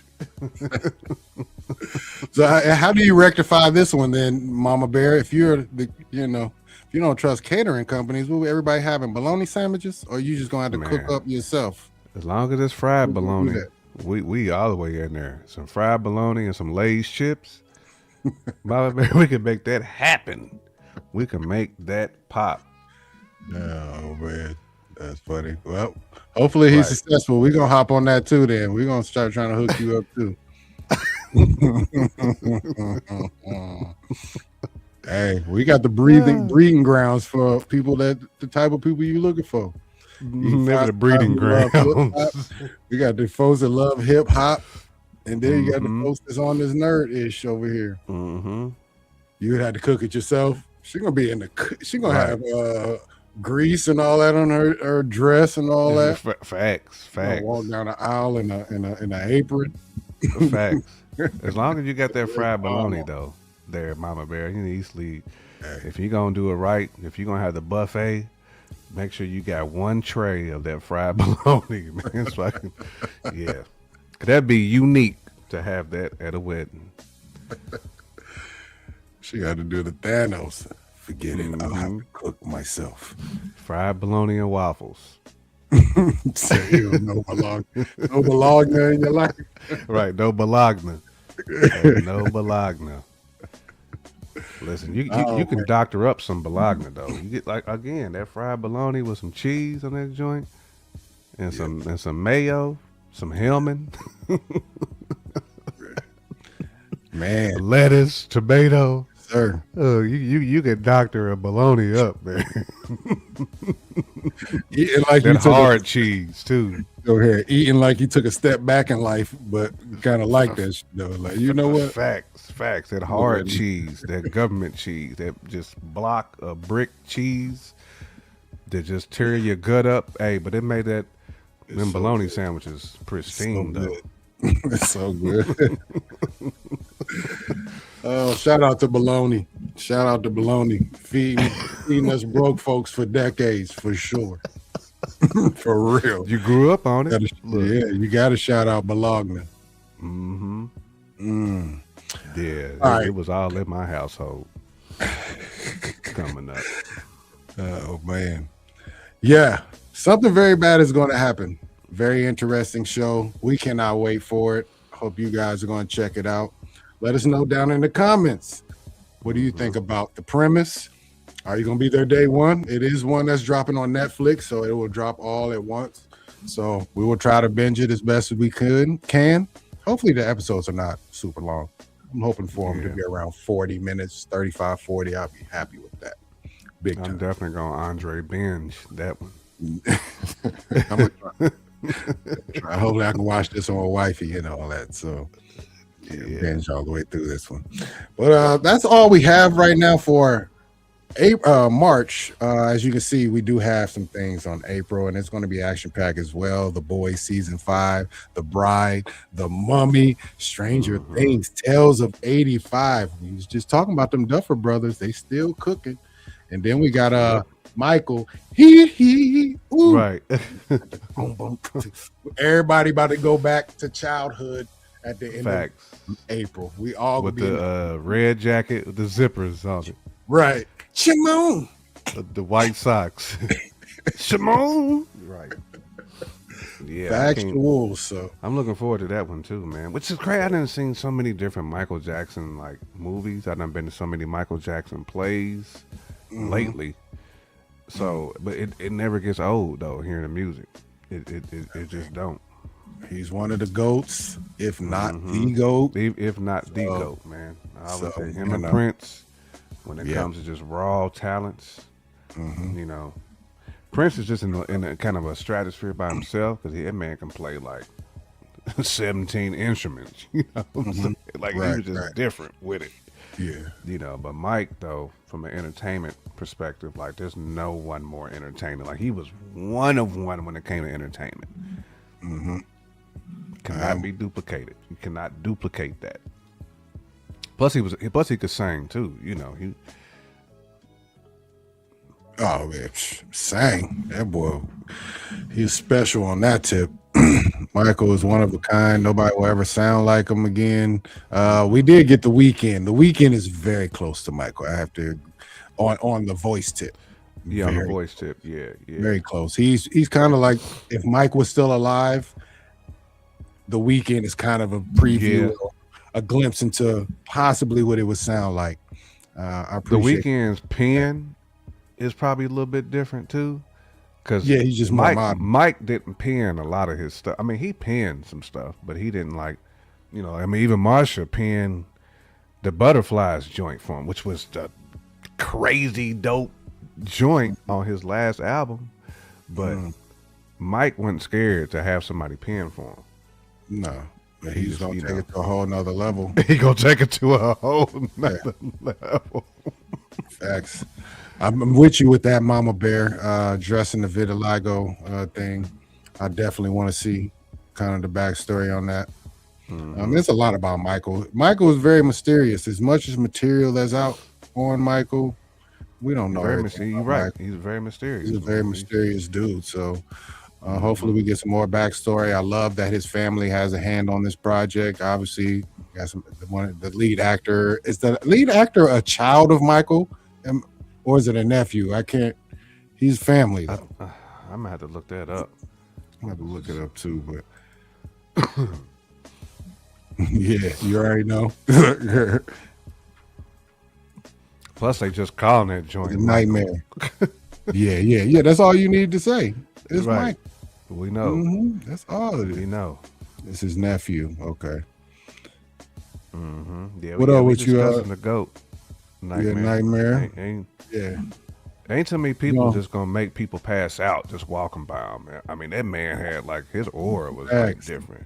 So how do you rectify this one then, Mama Bear? If you're if you don't trust catering companies, will everybody having bologna sandwiches, or you just gonna have to cook Man, up yourself? as long as it's fried Who's gonna do bologna, that? we all the way in there. Some fried bologna and some Lay's chips. Bobby Bear, we can make that happen. We can make that pop. Oh man, that's funny. Well, hopefully he's Right. successful. We're gonna hop on that too. Then we're gonna start trying to hook you up too. Hey, we got the breeding grounds for people the type of people you looking for. You can Never find the somebody breeding who love hip hop. grounds. We got the folks that love hip hop, and then you got the Mm-hmm. folks that's on this nerd ish over here. Mm-hmm. You would have to cook it yourself. She gonna be she gonna Right. have grease and all that on her dress and all that. Facts. Gonna walk Facts. down the aisle in a apron. Facts. As long as you got that fried bologna Mama. though, there, Mama Bear, you need sleep. Hey, If you're gonna do it right, if you're gonna have the buffet, make sure you got one tray of that fried bologna, man. So I can, yeah, that'd be unique to have that at a wedding. she got to do the Thanos. Forget it. I'll have Mm-hmm. to cook myself. Fried bologna and waffles. So you no bologna in your life. Right, no bologna. Hey, no bologna. Listen, you Oh can man, doctor up some bologna though. You get like again that fried bologna with some cheese on that joint and yeah, some mayo, some Hellman, man, lettuce, tomato. sir. Oh, you can doctor a bologna up, man. Eating like you That took hard cheese too. eating like you took a step back in life, but kind of like that shit, though. Like, you know what? Facts. That hard cheese, that government cheese, that just block a brick cheese that just tear your gut up. Hey, but it made them so bologna good. sandwiches So pristine though. good. It's so good. Oh, shout out to bologna. Shout out to Baloney feeding us broke folks for decades for sure. For real. You grew up on it. Yeah, you got to shout out Bologna. Mm-hmm. Mm. Yeah, it was all in my household coming up. Oh man, yeah, something very bad is going to happen. Very interesting show. We cannot wait for it. Hope you guys are going to check it out. Let us know down in the comments. What do you think about the premise? Are you going to be there day one? It is one that's dropping on Netflix, so it will drop all at once. So we will try to binge it as best as we can. Hopefully the episodes are not super long. I'm hoping for them to be around 40 minutes, 35, 40. I'll be happy with that. Big time. I'm definitely going to Andre binge that one. I'm gonna try. Hopefully I can watch this on wifey and all that. So binge all the way through this one. But that's all we have right now for March. As you can see, we do have some things on April, and it's going to be action packed as well. The Boys season 5, The Bride, The Mummy, Stranger Things, Tales of 85. We was just talking about them Duffer Brothers. They still cooking. And then we got Michael. Ooh. Right. Everybody about to go back to childhood at the end of April. We all with the red jacket with the zippers on it. Right. Shimon. The white socks. Shimon. Right. Yeah. Factual. So I'm looking forward to that one too, man. Which is crazy. I done seen so many different Michael Jackson like movies. I done been to so many Michael Jackson plays lately. So, but it never gets old though. Hearing the music, it just don't. He's one of the GOATs, if not the GOAT. If not the GOAT, man. I would say him and Prince. When it comes to just raw talents, you know, Prince is just in a kind of a stratosphere by himself because that man can play like 17 instruments. You know, what I'm saying? Like he was just different with it. Yeah, you know. But Mike, though, from an entertainment perspective, like there's no one more entertaining. Like he was one of one when it came to entertainment. Cannot be duplicated. You cannot duplicate that. Plus he could sing too, you know. Oh man, sang. That boy, he's special on that tip. Michael is one of a kind. Nobody will ever sound like him again. We did get The Weeknd. The Weeknd is very close to Michael. I have to on the voice tip. Yeah, on the voice tip. Yeah. Very close. He's kind of like if Mike was still alive. The Weeknd is kind of a preview. A glimpse into possibly what it would sound like. I appreciate The Weeknd's pen is probably a little bit different too, because he's just Mike didn't pen a lot of his stuff. I mean, he penned some stuff, but he didn't like, you know. I mean, even Marsha penned the Butterflies joint for him, which was the crazy dope joint on his last album. But Mike wasn't scared to have somebody pen for him. No. He's gonna take it to a whole nother level. He gonna take it to a whole nother level. Facts. I'm with you with that Mama Bear dressing the vitiligo thing. I definitely want to see kind of the backstory on that. There's a lot about Michael. Michael is very mysterious. As much as material that's out on Michael, we don't know. You're right. Michael. He's very mysterious. He's a very mysterious dude. So. Hopefully we get some more backstory. I love that his family has a hand on this project. Obviously, got the lead actor. Is the lead actor a child of Michael, or is it a nephew? I can't. He's family though. I'm gonna have to look that up. I'm gonna have to look it up too. But yeah, you already know. Plus, they just calling that joint a nightmare. Yeah. That's all you need to say. It's right. Mike. We know. That's all it is. We know. It's his nephew. Okay. Yeah. What else with you? The GOAT. Nightmare. Yeah, Nightmare. Ain't too many people just gonna make people pass out just walking by him, man. I mean, that man had like his aura was like different.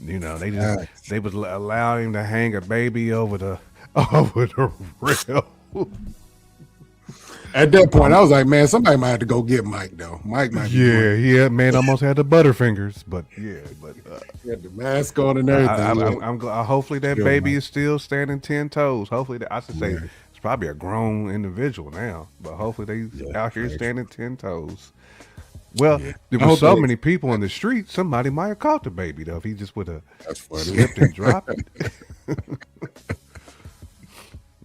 You know, they was allowing him to hang a baby over the rail. At that point, I was like, man, somebody might have to go get Mike, though. Mike might be man, almost had the Butterfingers, but he had the mask on and everything. I'm glad. Hopefully that baby is still standing 10 toes. Hopefully, I should say It's probably a grown individual now, but hopefully Yeah, they out here facts. standing 10 toes. Well, Yeah. there I was hope so they. many people in the street. Somebody might have caught the baby though if he just would have That's funny. slipped and dropped it.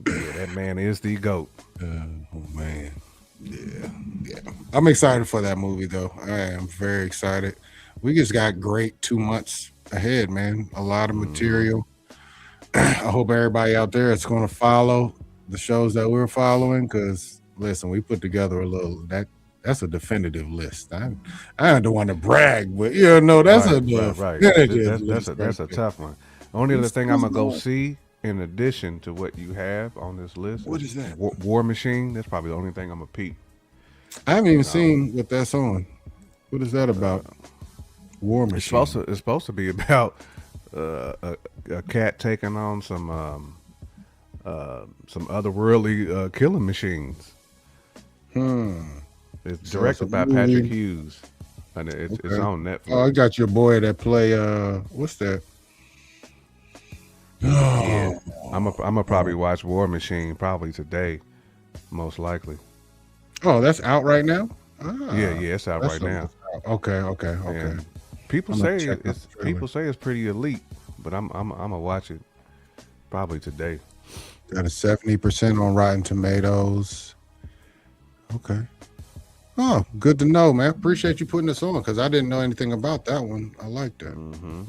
Yeah, that man is the goat. Oh man. Yeah. Yeah. I'm excited for that movie though. I am very excited. We just got great 2 months ahead, man. A lot of Hmm. material. I hope everybody out there is going to follow the shows that we're following because listen, we put together a little that's a definitive list. I don't want to brag, but that's a Right. definitive list right That's a there. tough one. Only other It's thing I'm what's gonna go going. see in addition to what you have on this list What is is that? War Machine. That's probably the only thing I'm gonna peep. I haven't even You know, seen what that's on. What is that about? War Machine. it's supposed to be about a cat taking on some otherworldly killing machines. Hmm. It's So it's a directed by Patrick movie. Hughes, and it's Okay. on Oh, Netflix. I got your boy that play what's that? Yeah, I'm a Oh, probably watch War Machine probably today, most likely. oh, that's out right now? Yeah, Ah, yeah, it's out that's right something now, that's out. Okay, okay, okay. and people I'm gonna say check out the trailer. it's pretty elite, but I'm gonna watch it probably today. Got a 70% on Rotten Tomatoes. Okay. Oh, good to know, man. Appreciate you putting this on because I didn't know anything about that one. I like that. Hmm.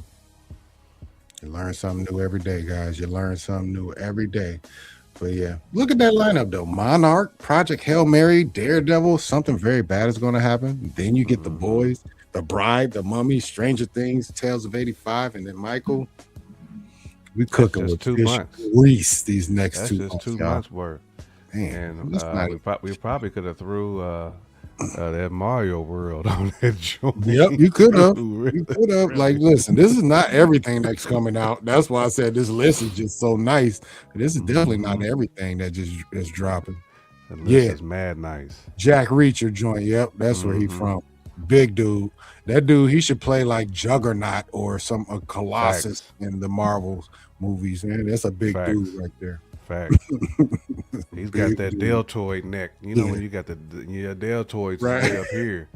You learn something new every day, guys. You learn something new every day. But yeah, look at that lineup though. Monarch, Project Hail Mary, Daredevil, something very bad is going to happen. Then you get the Hmm. boys, the Bride, the Mummy, Stranger Things, Tales of 85, and then Michael. We That's cooking just with two fish months. grease these next That's two just months, two y'all. months worth, Man, and that's not. we probably could have threw that Mario World on that Yep, joint you could have. too. You Really, could have. Like, really. listen, this is not everything that's coming out. That's why I said this list is just so nice. This is definitely not Hmm. everything that just is dropping. The list Yeah, is mad nice. Jack Reacher joint. Yep, that's where he Hmm. from. Big dude. That dude, he should play like Juggernaut or some a Colossus Facts, in the Marvel movies. Man, that's a big dude facts, right there. facts. He's got Big that dude. deltoid neck. You know Yeah, when you got your deltoids is right. way up here.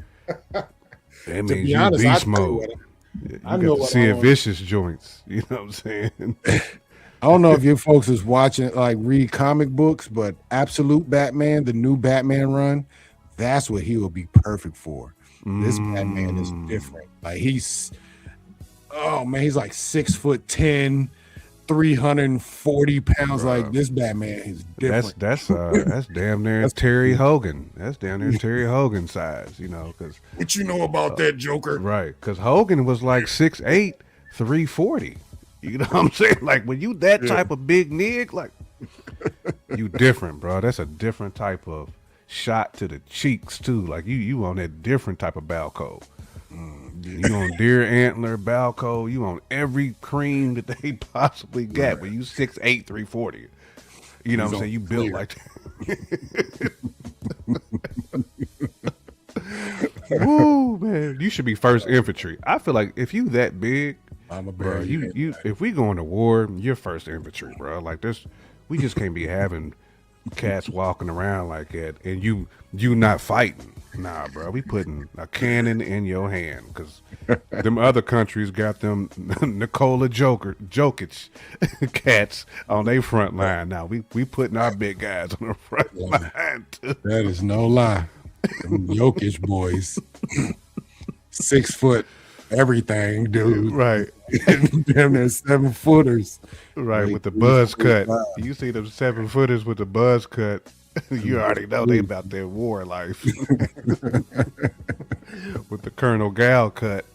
That To means be you honest, I beast tell you mode. what, I You know got the what I Sid want. Vicious joints. You know what I'm saying? I don't know if you folks is watching like read comic books, but Absolute Batman, the new Batman run, that's what he will be perfect for. This Batman is Mm, different. Like oh man, he's like 6'10", 340 pounds. Like bruh. this Batman is different. That's damn near That's Terry Hogan. That's damn near Terry Hogan size. You know, because what you know about that Joker. right, because Hogan was like 6'8", 340. You know what I'm saying? Like when you that Yeah. type of big nig, like you different, bro. That's a different type of shot to the cheeks too. Like you on that different type of Balco. You Yeah. on deer antler, Balco. You on every cream that they possibly got. Right. But you 6'8", 340. You know what He's I'm on saying? You built clear. like woo, man. You should be first infantry. I feel like if you that big, I'm a bear. bro, You ain't you if we going to war, you're first infantry, bro. Like this, we just can't be having cats walking around like that and you not fighting. Nah, bro, we putting a cannon in your hand because them other countries got them Nikola Jokic cats on their front line. Now we putting our big guys on the front lying. line too. That is no lie. Them Jokic boys, 6 foot everything, dude. Right, Damn near 7 footers. right, Like with the three, buzz four, cut. five. You see them 7 footers with the buzz cut. You already know they about their war life with the Colonel Gal cut.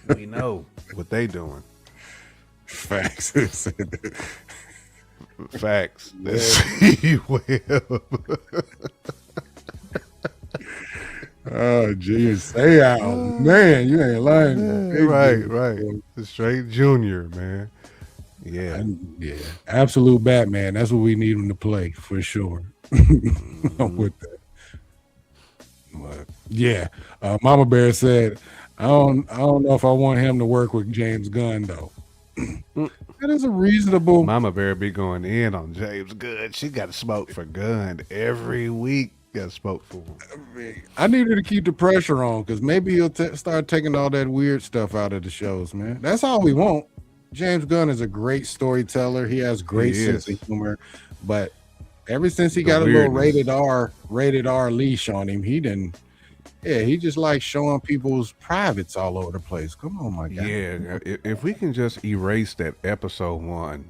We know what they doing. Facts. Facts. Yeah. Well, Oh, geez. Say out. Man, you ain't lying. Big right, dude. right. The straight junior, man. Yeah. Yeah. Absolute Batman. That's what we need him to play for sure. I'm Hmm. with that. But yeah. Mama Bear said, I don't know if I want him to work with James Gunn though. That is a reasonable. Mama Bear be going in on James Gunn. She got to smoke for Gunn every week. Got to smoke for him. I need her to keep the pressure on because maybe he'll start taking all that weird stuff out of the shows, man. That's all we want. James Gunn is a great storyteller. He has great He sense is. of humor, but ever since he The got a little weirdness. rated R leash on him, he just likes showing people's privates all over the place. Come on, my guy. Yeah, if we can just erase that episode 1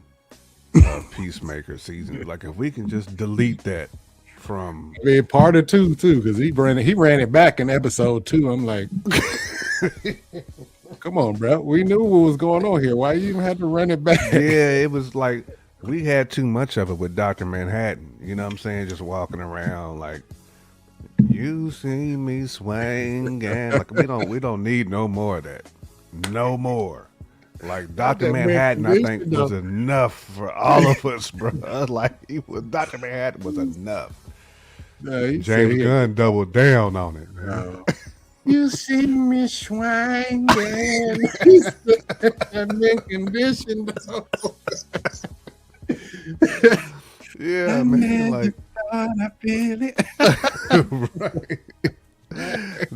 of Peacemaker season, like if we can just delete that from. I mean, part of 2 too, because he ran it back in episode 2. I'm like, come on, bro. We knew what was going on here. Why you even had to run it back? Yeah, it was like we had too much of it with Dr. Manhattan. You know what I'm saying? Just walking around like, you see me swinging. Like we don't need no more of that. No more. Like Dr. Manhattan, I think was enough for all of us, bro. Like Dr. Manhattan was enough. James Gunn doubled down on it, man. You see me swinging, I'm in condition. Yeah, man. Like, I feel it. right.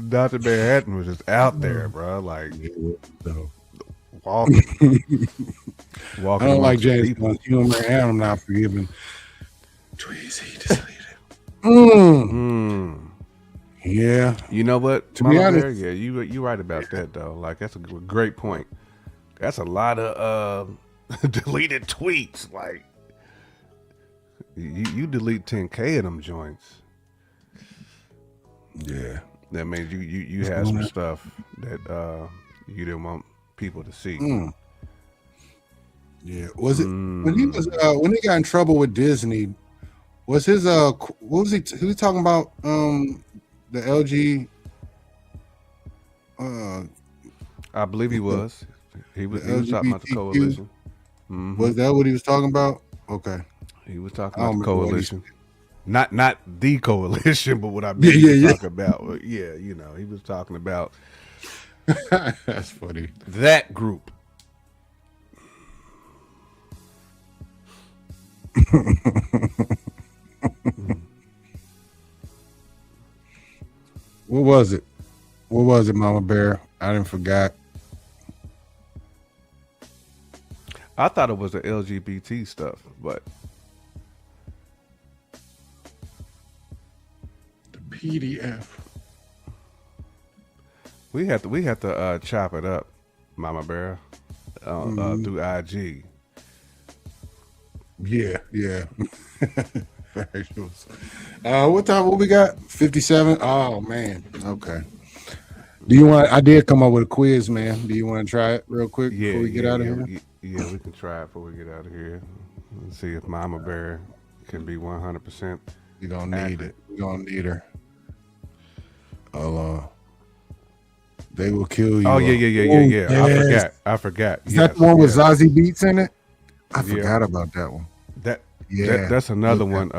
Dr. Manhattan was just out there, bro. Like walking. I don't like James Gunn's humor, and I'm not forgiving. Too easy to say that. Yeah. You know what? To be honest, yeah, you right about that though. Like that's a great point. That's a lot of deleted tweets. Like you delete 10K of them joints. Yeah. That means you had some stuff that you didn't want people to see. Yeah. Was it when he got in trouble with Disney? Was his what was he talking about? The LG. I believe he was. He was talking about the coalition. Was that what he was talking about? Okay. He was talking about the coalition. Not the coalition, but what I mean to talk about. Yeah, you know, he was talking about. That's funny. That group. What was it? What was it, Mama Bear? I didn't forgot. I thought it was the LGBT stuff, but the PDF. We have to chop it up, Mama Bear, through IG. Yeah. What time? What we got? 57. Oh man. Okay. Do you want? I did come up with a quiz, man. Do you want to try it real quick before we get out of here? Yeah, we can try it before we get out of here. Let's see if Mama Bear can be 100%. We're gonna need it. We're gonna need her. They will kill you. Oh yeah. Yes. I forgot. Is that the one with Zazie Beats in it? I forgot about that one. That's another one,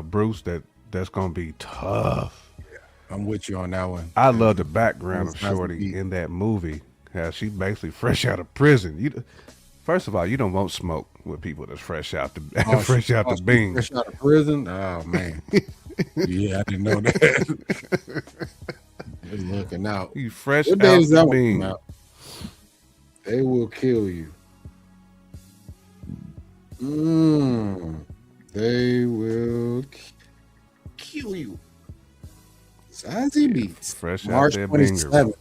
Bruce. That's gonna be tough. Yeah, I'm with you on that one. I love the background of Shorty in that movie. How she basically fresh out of prison. First of all, you don't want smoke with people that's fresh out the bean. Fresh out of prison. Oh man. Yeah, I didn't know that. Just looking out. You fresh out the bean. They will kill you. They will kill you. Zazie Beats. Fresh March out there, 27th.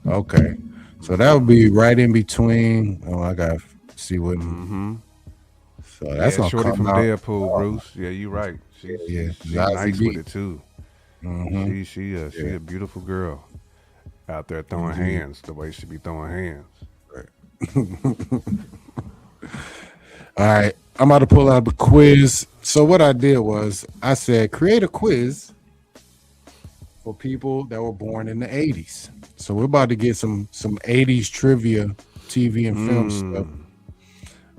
Okay. So that would be right in between. Oh, I gotta see what. So that's gonna Shorty come from out. Deadpool, Bruce. Yeah, you're right. She's nice with it too. She a beautiful girl out there throwing hands the way she be throwing hands. All right, I'm about to pull out the quiz. So what I did was I said create a quiz for people that were born in the 80s. So we're about to get some 80s trivia, TV and film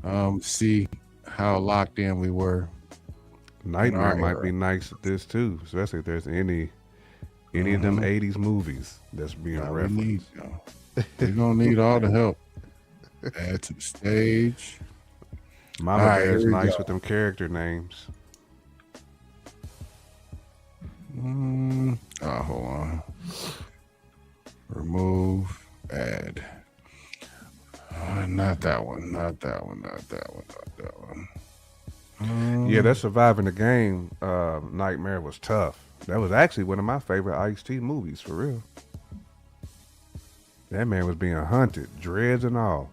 stuff. See how locked in we were. Nightmare might be nice at this too, especially if there's any of them 80s movies that's being referenced. We're gonna need all the help. Add to the stage. All Mama right, Bear's here we nice go. with them character names. Hold on. Remove. Add. Not that one. Not that one. Not that one. Not that one. Yeah, that surviving the game nightmare was tough. That was actually one of my favorite Ice-T movies, for real. That man was being hunted, dreads and all.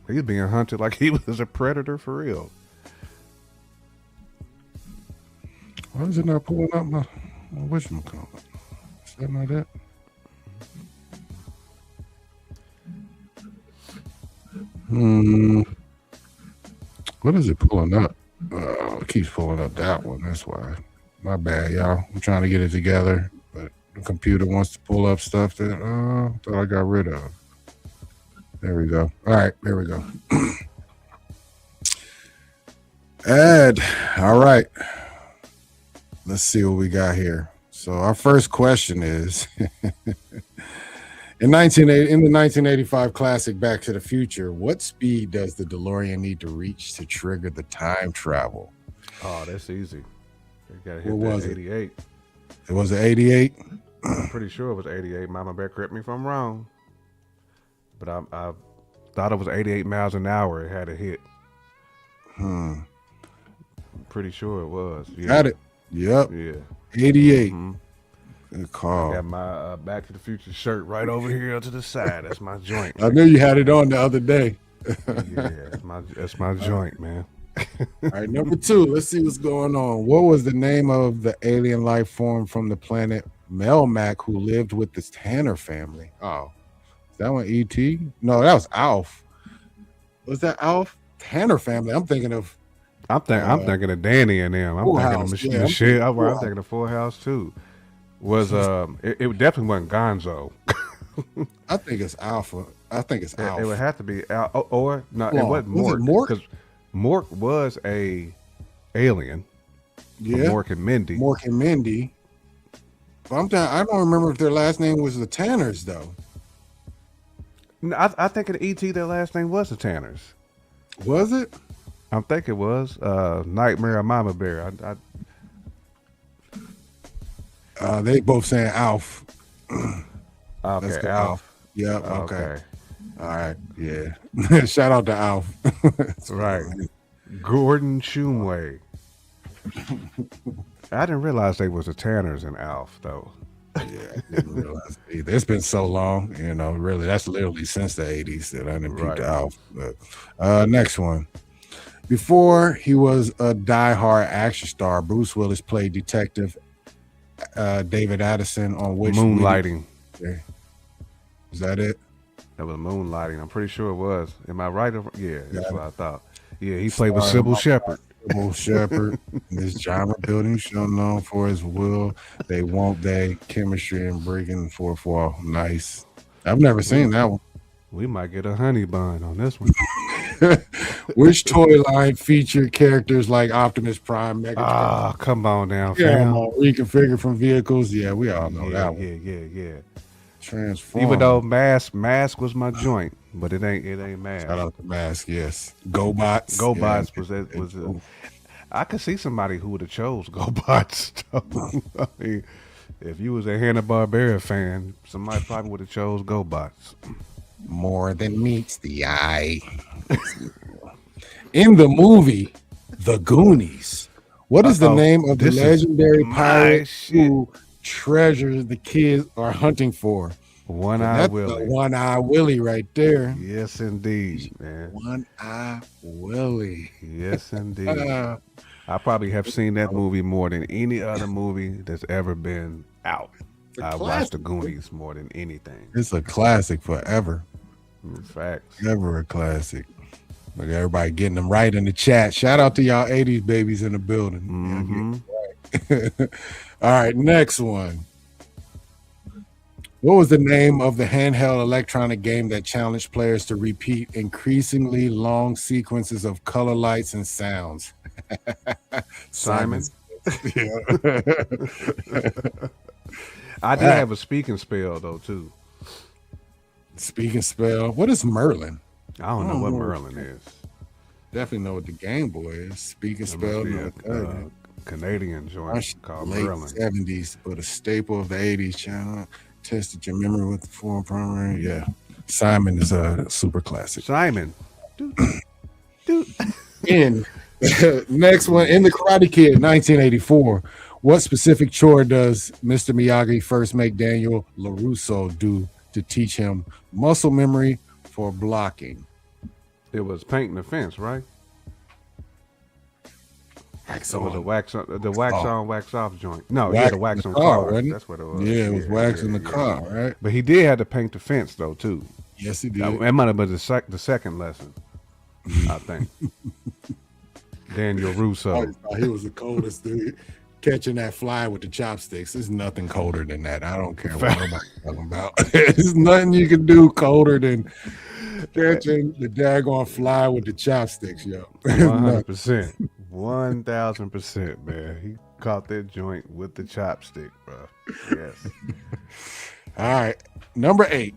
He was being hunted like he was a predator for real. Why is it not pulling up my whatchamacallit? Is that not it? What is it pulling up? It keeps pulling up that one. That's why. My bad, y'all. I'm trying to get it together, but the computer wants to pull up stuff that thought I got rid of. There we go. All right, there we go. Add. All right. Let's see what we got here. So our first question is in the 1985 classic Back to the Future, what speed does the DeLorean need to reach to trigger the time travel? Oh, that's easy. You gotta hit What that was it? 88. It was an 88. I'm pretty sure it was 88. Mama Bear, correct me if I'm wrong. But I thought it was 88 miles an hour it had to hit. I'm pretty sure it was. Yeah. Got it. Yep. Yeah. 88. Mhm. Good I call. got my Back to the Future shirt right over here to the side. That's my joint. I knew you had it on the other day. Yeah, that's my joint, man. All right, number 2. Let's see what's going on. What was the name of the alien life form from the planet Melmac who lived with the Tanner family? Oh, is that one E.T.? No, that was Alf. Was that Alf? Tanner family. I'm thinking of I'm thinking of Danny and them. I'm Full thinking House. of Yeah, I'm Michelle. thinking Full I'm thinking of Full House too. Was it definitely wasn't Gonzo. I think it's Alpha. I think it's Alf. It would have to be Al, or no, it Hold on. wasn't Was it Mork Mork? because Mork was a alien. Yeah, Mork and Mindy. Mork and Mindy. But I don't remember if their last name was the Tanners though. No, I think in ET their last name was the Tanners. Was it? I think it was Nightmare of Mama Bear. They both saying Alf. Okay, Let's go, Alf. Yep. Okay. All right. Yeah. Shout out to Alf. Right. Gordon Shumway. I didn't realize they was the Tanners in Alf though. Yeah, I didn't realize it either. It's been so long, really. That's literally since the 80s that I didn't peep Alf. But next one. Before he was a die-hard action star, Bruce Willis played Detective David Addison on which Moonlighting. Is that it? That was Moonlighting. I'm pretty sure it was. Am I right? Yeah, that's what I thought. Yeah, he played Sorry, with Sybil Shepherd. Sybil Shepherd. This genre building show known for his will. They won't they chemistry and breaking fourth wall. Nice. I've never seen that one. We might get a honey bun on this one. Which toy line featured characters like Optimus Prime, Megatron? Ah, come on now, Yeah, fam. reconfigured from vehicles. Yeah, we all know that one. Yeah. Transform. Even though Mask was my joint, but it ain't Mask. Shout out to Mask, yes. GoBots. GoBots I could see somebody who would have chose GoBots. I mean, if you was a Hanna-Barbera fan, somebody probably would have chose GoBots. More than meets the eye. In the movie The Goonies, what is the name of the legendary pirate who treasures the kids are hunting for? One-Eye Willie. One-Eye Willie right there. Yes, indeed, man. One-Eye Willie. Yes, indeed. I probably have seen that movie more than any other movie that's ever been out. I watched The Goonies more than anything. It's a classic forever. Facts. Never a classic. Look at everybody getting them right in the chat. Shout out to y'all 80s babies in the building. Right. All right, next one. What was the name of the handheld electronic game that challenged players to repeat increasingly long sequences of color lights and sounds? Simon. Yeah. I did have a speaking spell though too. Speaking spell. What is Merlin? I don't I know don't what know. Merlin is. Definitely know what the Game Boy is. Speaking It must spelled be no a cutting. Canadian joint called Late Merlin. 70s, but a staple of the 80s channel. Tested your memory with the foreign primary. Yeah. Simon is a super classic. Simon. Doot, doot. In next one, in the Karate Kid, 1984. What specific chore does Mr. Miyagi first make Daniel LaRusso do to teach him muscle memory for blocking? It was painting the fence, right? Wax It was a on. wax on, the wax on, wax off joint. No, yeah, Wax the in wax the on car, cars. wasn't it? That's what it was. Yeah, it was wax in the yeah. car, right? But he did have to paint the fence though too. Yes, he That did. might have been the second lesson, I think. Daniel Russo. He was the coldest dude. Catching that fly with the chopsticks. There's nothing colder than that. I don't care what nobody's talking about. There's nothing you can do colder than catching the daggone fly with the chopsticks, yo. 100%. 1000%, man. He caught that joint with the chopstick, bro. Yes. All right. Number 8.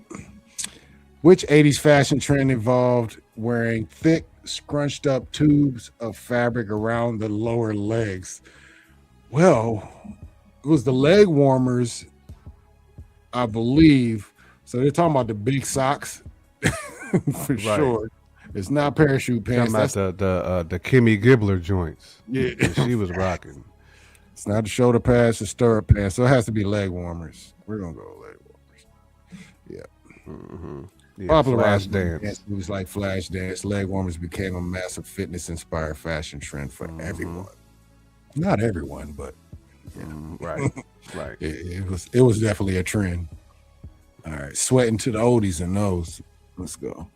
Which 80s fashion trend involved wearing thick, scrunched up tubes of fabric around the lower legs? Well, it was the leg warmers, I believe. So they're talking about the big socks for sure. It's not parachute pants. Talking about the Kimmy Gibbler joints. Yeah. that she was rocking. It's not the shoulder pads, the stirrup pants. So it has to be leg warmers. We're gonna go leg warmers. Yeah. Mm-hmm. Yeah, Popularized Flashdance. movies like Flashdance, leg warmers became a massive fitness-inspired fashion trend for everyone. Not everyone, but Right. it was definitely a trend. All right, sweating to the oldies and those. Let's go.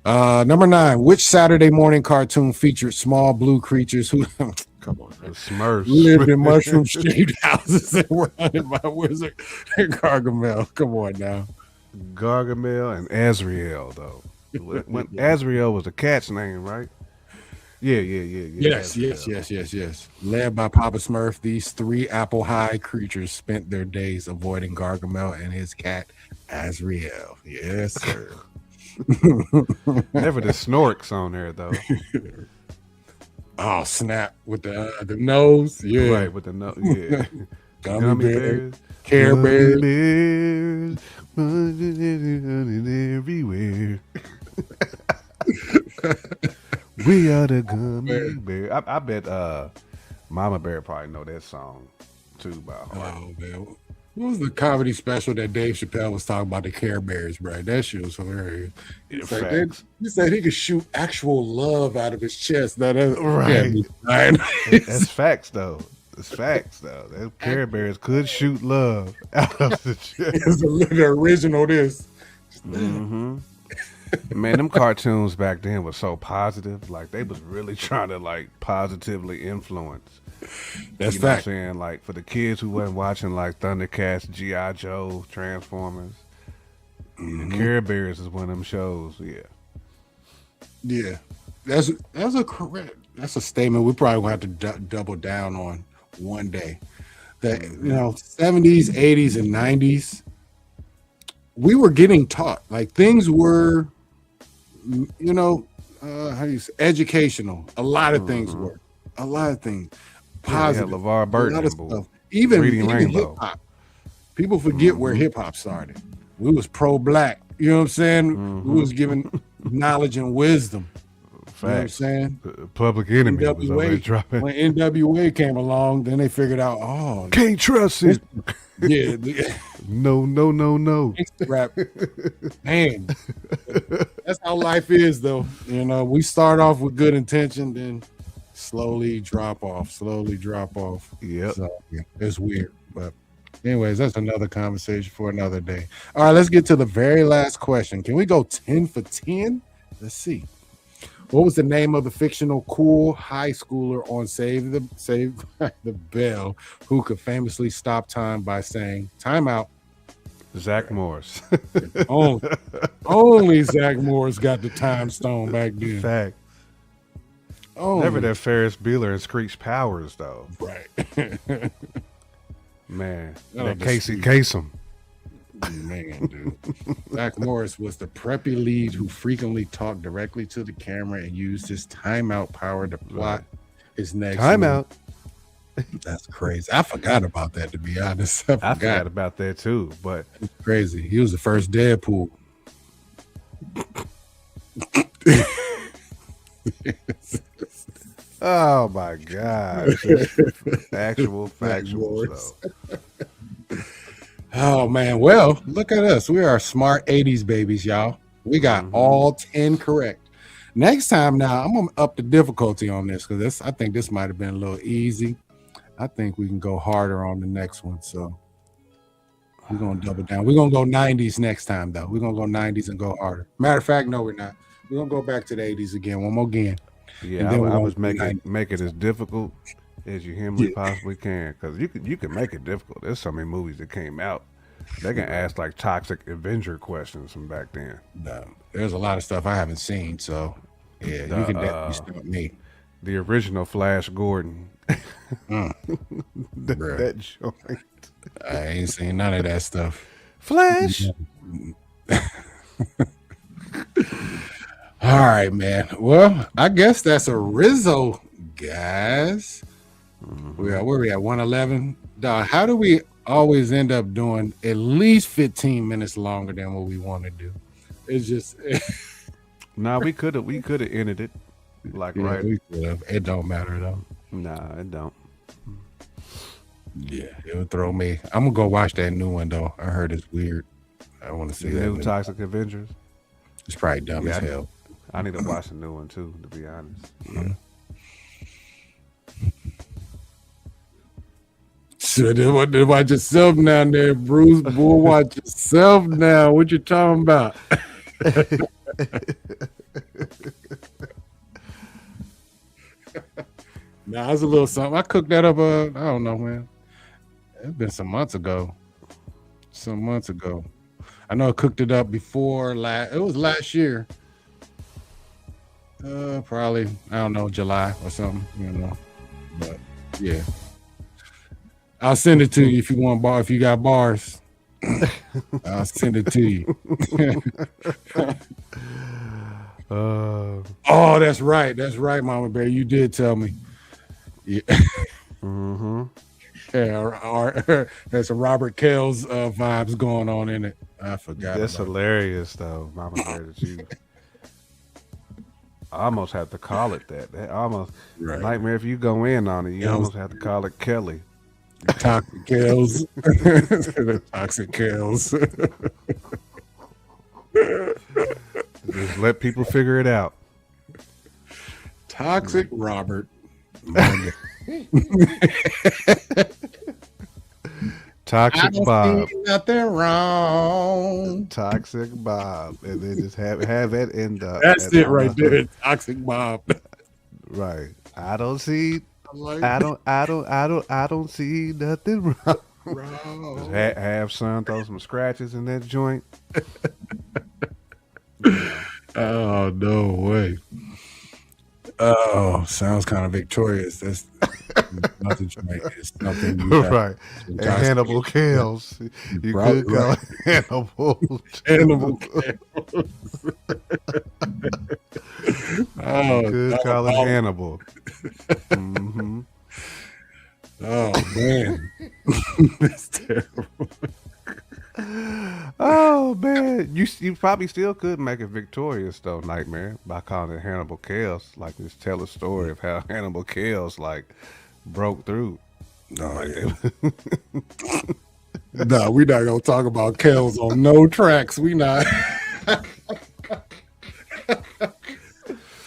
Number 9. Which Saturday morning cartoon featured small blue creatures who come on, The Smurfs lived in mushroom-shaped houses and were hunted by Wizard and Gargamel? Come on now. Gargamel and Azrael, though. When Azrael was the cat's name, right? Yeah. Yes. Led by Papa Smurf, these 3 apple high creatures spent their days avoiding Gargamel and his cat Azrael. Yes, sir. Never the Snorks on there, though. Oh, snap. With the nose. Yeah. Right, with the nose. Yeah. Gummy bears. Care Bears. Bears. Running everywhere. We are the gummy bear. I bet Mama Bear probably know that song too by heart. Oh, man. What was the comedy special that Dave Chappelle was talking about the Care Bears, bro? That shit was hilarious. It's like he said he could shoot actual love out of his chest. Now That's facts, though. It's facts, though. Those Care Bears could shoot love out of the chest. It's the original this. Mm-hmm. Man, them cartoons back then were so positive. Like, they was really trying to, like, positively influence. That's you know fact. what I'm saying? Like, for the kids who wasn't watching, like, Thundercats, G.I. Joe, Transformers, the Care Bears is one of them shows, yeah. Yeah. That's a statement we probably will have to double down on one day. That, 70s, 80s, and 90s, we were getting taught. Like, things were, how do you say, educational. A lot of things were. A lot of things. Positive. Yeah, LeVar Burton. A lot of stuff. Even hip hop. People forget where hip hop started. We was pro-black. You know what I'm saying? We was giving knowledge and wisdom. Facts. You know what I'm saying? Public Enemy was over there dropping. When NWA came along, then they figured out, can't trust it. Yeah. No. Rap. Man. That's how life is, though. We start off with good intention, then slowly drop off. Yep. So, it's weird. But anyways, that's another conversation for another day. All right, let's get to the very last question. Can we go 10 for 10? Let's see. What was the name of the fictional cool high schooler on Save the Bell who could famously stop time by saying, "Time out"? Zach Morris. Only Zach Morris got the time stone back then. Fact. Never that Ferris Bueller and Screech Powers, though. Right. Man. That Casey Kasem. Man, dude. Zach Morris was the preppy lead who frequently talked directly to the camera and used his timeout power to plot Right. his next move. Timeout. That's crazy. I forgot about that, to be honest. I I forgot. forgot about that too, but It's crazy. He was the first Deadpool. oh my god, actual factual Morris. stuff. Oh man, well, look at us. We are smart 80s babies, y'all. We got all 10 correct. Next time now, I'm gonna up the difficulty on this because I think this might have been a little easy. I think we can go harder on the next one. So we're gonna double down. We're gonna go 90s next time, though. We're gonna go 90s and go harder. Matter of fact, no, we're not. We're gonna go back to the 80s again, one more again. Yeah, I was making it as difficult as you humanly possibly can, because you can make it difficult. There's so many movies that came out. They can ask like Toxic Avenger questions from back then. No, there's a lot of stuff I haven't seen, so yeah, you can definitely stump me. The original Flash Gordon. Bruh. that joint. I ain't seen none of that stuff. Flash. All right, man. Well, I guess that's a Rizzo, guys. Where we at? 111. Dog, how do we always end up doing at least 15 minutes longer than what we want to do? It's just Nah, we could have ended it like yeah, right. we could have. It don't matter though. Nah, it don't. Yeah, it would throw me. I'm gonna go watch that new one though. I heard it's weird. I want to see The that. new Toxic Avengers. It's probably dumb as Yeah, hell. I need to watch the new one too, to be honest. Yeah. So then watch yourself now there, Bruce. Boy, watch yourself now. What you talking about? Nah, it's a little something. I cooked that up. I don't know, man. It's been some months ago. I know I cooked it up before it was last year. Probably, I don't know, July or something, But yeah. I'll send it to you if you want if you got bars. I'll send it to you. Oh, that's right. That's right, Mama Bear. You did tell me. Yeah. Yeah, there's a Robert Kells vibes going on in it. I forgot. That's hilarious, though, Mama Bear. That you I almost have to call it that. That almost nightmare. If you go in on it, you almost have to call it Kelly. Toxic Kells. Toxic Kells. Just let people figure it out. Toxic Robert. Toxic Bob. Nothing wrong. Toxic Bob. And then just have it end up. That's it right there. Toxic Bob. Right. I don't see I don't see nothing wrong. Just have son throw some scratches in that joint. Oh, no way. Oh, sounds kind of victorious. That's nothing to make. It's nothing. Right. And Hannibal Kells. You could call it Hannibal. Hannibal Kells. Oh, you could call it Hannibal. Mm-hmm. Oh, man. That's terrible. Oh man, you probably still could make it victorious though, Nightmare, by calling it Hannibal Kells. Like just tell a story of how Hannibal Kells like broke through. No, yeah. No, we're not gonna talk about Kells on no tracks. We not.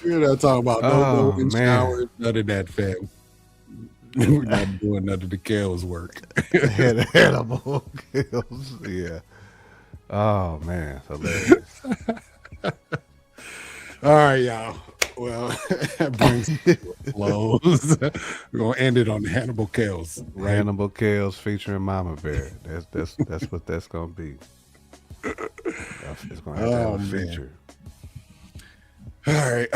We're not talking about no golden showers, none of that, fam. We're not doing none of the Kells work. Hannibal Kells, yeah. Oh man, hilarious. All right, y'all. Well, that brings us to a close. We're gonna end it on Hannibal Kells. Right? Hannibal Kells featuring Mama Bear. That's what that's gonna be. It's gonna have a feature. All right.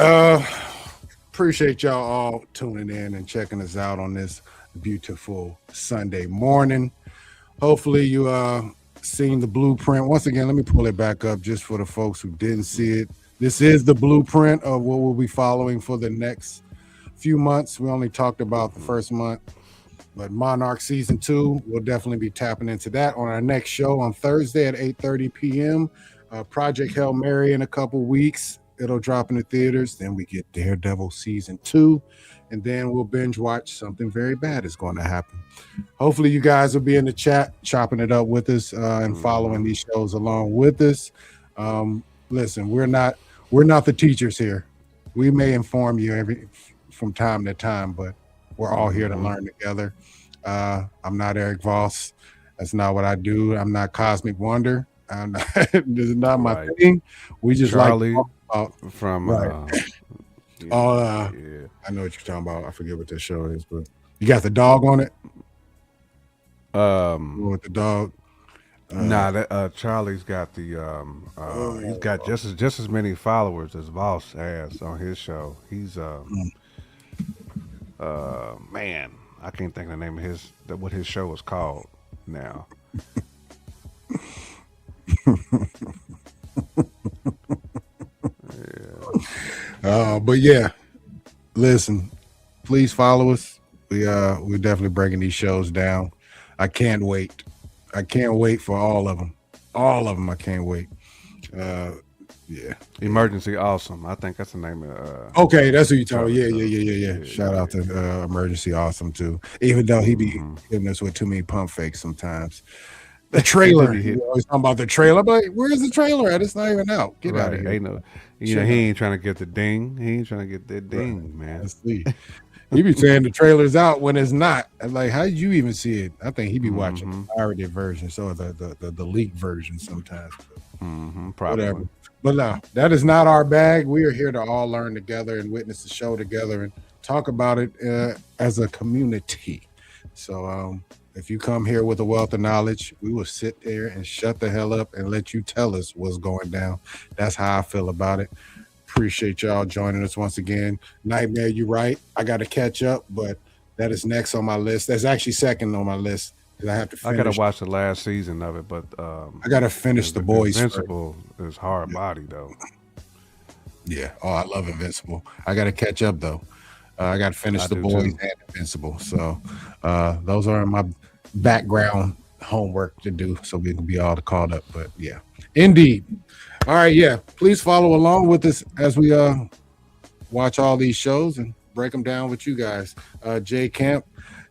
Appreciate y'all all tuning in and checking us out on this beautiful Sunday morning. Hopefully you seen the blueprint. Once again, let me pull it back up just for the folks who didn't see it. This is the blueprint of what we'll be following for the next few months. We only talked about the first month, but Monarch season 2, we'll definitely be tapping into that on our next show on Thursday at 8:30 p.m. Project Hail Mary in a couple weeks. It'll drop in the theaters. Then we get Daredevil season 2, and then we'll binge watch Something Very Bad is going to happen. Hopefully you guys will be in the chat chopping it up with us and following these shows along with us. Listen, we're not the teachers here. We may inform you from time to time, but we're all here to learn together. I'm not Eric Voss. That's not what I do. I'm not Cosmic Wonder. This is not my thing. We just Charlie like to talk about from I know what you're talking about. I forget what this show is, but you got the dog on it. With the dog. That Charlie's got the he's got just as many followers as Voss has on his show. He's man, I can't think of the name of what his show is called now. But yeah, listen, please follow us. We're definitely breaking these shows down. I can't wait. I can't wait for all of them. All of them. I can't wait. Yeah. Emergency Awesome. I think that's the name of okay, that's who you talking about. Yeah. Shout out to Emergency Awesome too. Even though he be hitting us with too many pump fakes sometimes. The trailer. You always talking about the trailer, but where's the trailer at? It's not even out. Get out of here. Ain't no, he ain't trying to get the ding. He ain't trying to get that ding, man. Let's see. He be saying the trailer's out when it's not. Like, how did you even see it? I think he be watching the pirated version, so the leaked version sometimes. Probably. Whatever. But no, that is not our bag. We are here to all learn together and witness the show together and talk about it as a community. So if you come here with a wealth of knowledge, we will sit there and shut the hell up and let you tell us what's going down. That's how I feel about it. Appreciate y'all joining us once again. Nightmare, you're right. I got to catch up, but that is next on my list. That's actually second on my list because I have to finish. I got to watch the last season of it, but I got to finish The Boys. Invincible is hard body, though. Yeah. Oh, I love Invincible. I got to catch up, though. I got to finish The Boys and Invincible. So those are my background homework to do so we can be all caught up. But yeah, indeed. All right, yeah. Please follow along with us as we watch all these shows and break them down with you guys. Jay Camp,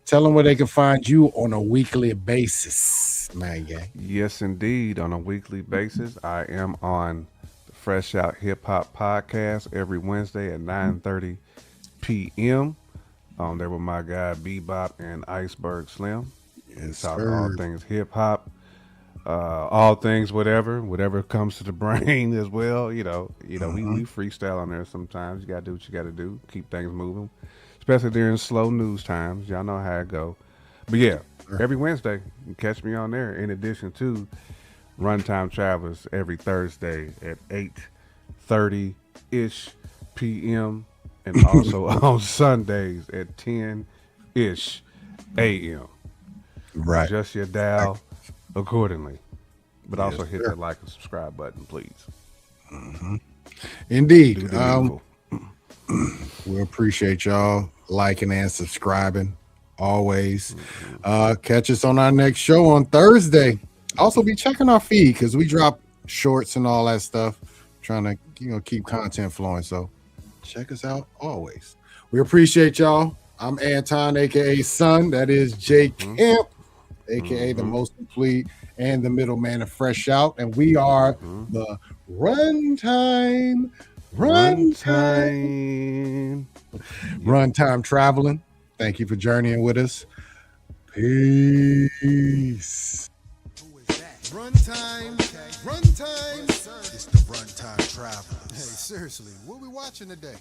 tell them where they can find you on a weekly basis, man. Yeah. Yes, indeed. On a weekly basis, I am on the Fresh Out Hip Hop Podcast every Wednesday at 9:30 p.m. There with my guy Bebop and Iceberg Slim. Yes, talk all things hip hop. All things whatever comes to the brain as well. We freestyle on there sometimes. You gotta do what you gotta do, keep things moving, especially during slow news times. Y'all know how it go. But yeah, every Wednesday you can catch me on there, in addition to Runtime Travelers every Thursday at 8:30 ish p.m. and also on Sundays at 10 ish a.m. Right. Adjust your dial accordingly, but also hit that like and subscribe button, please. Indeed. We appreciate y'all liking and subscribing always. Catch us on our next show on Thursday. Also be checking our feed because we drop shorts and all that stuff, trying to keep content flowing. So check us out always. We appreciate y'all. I'm Anton, aka Son. That is Jay Camp, aka the most complete and the middleman of Fresh Out, and we are the runtime traveling. Thank you for journeying with us. Peace. Who is that? Runtime. It's the runtime traveler. Hey, seriously, what are we watching today?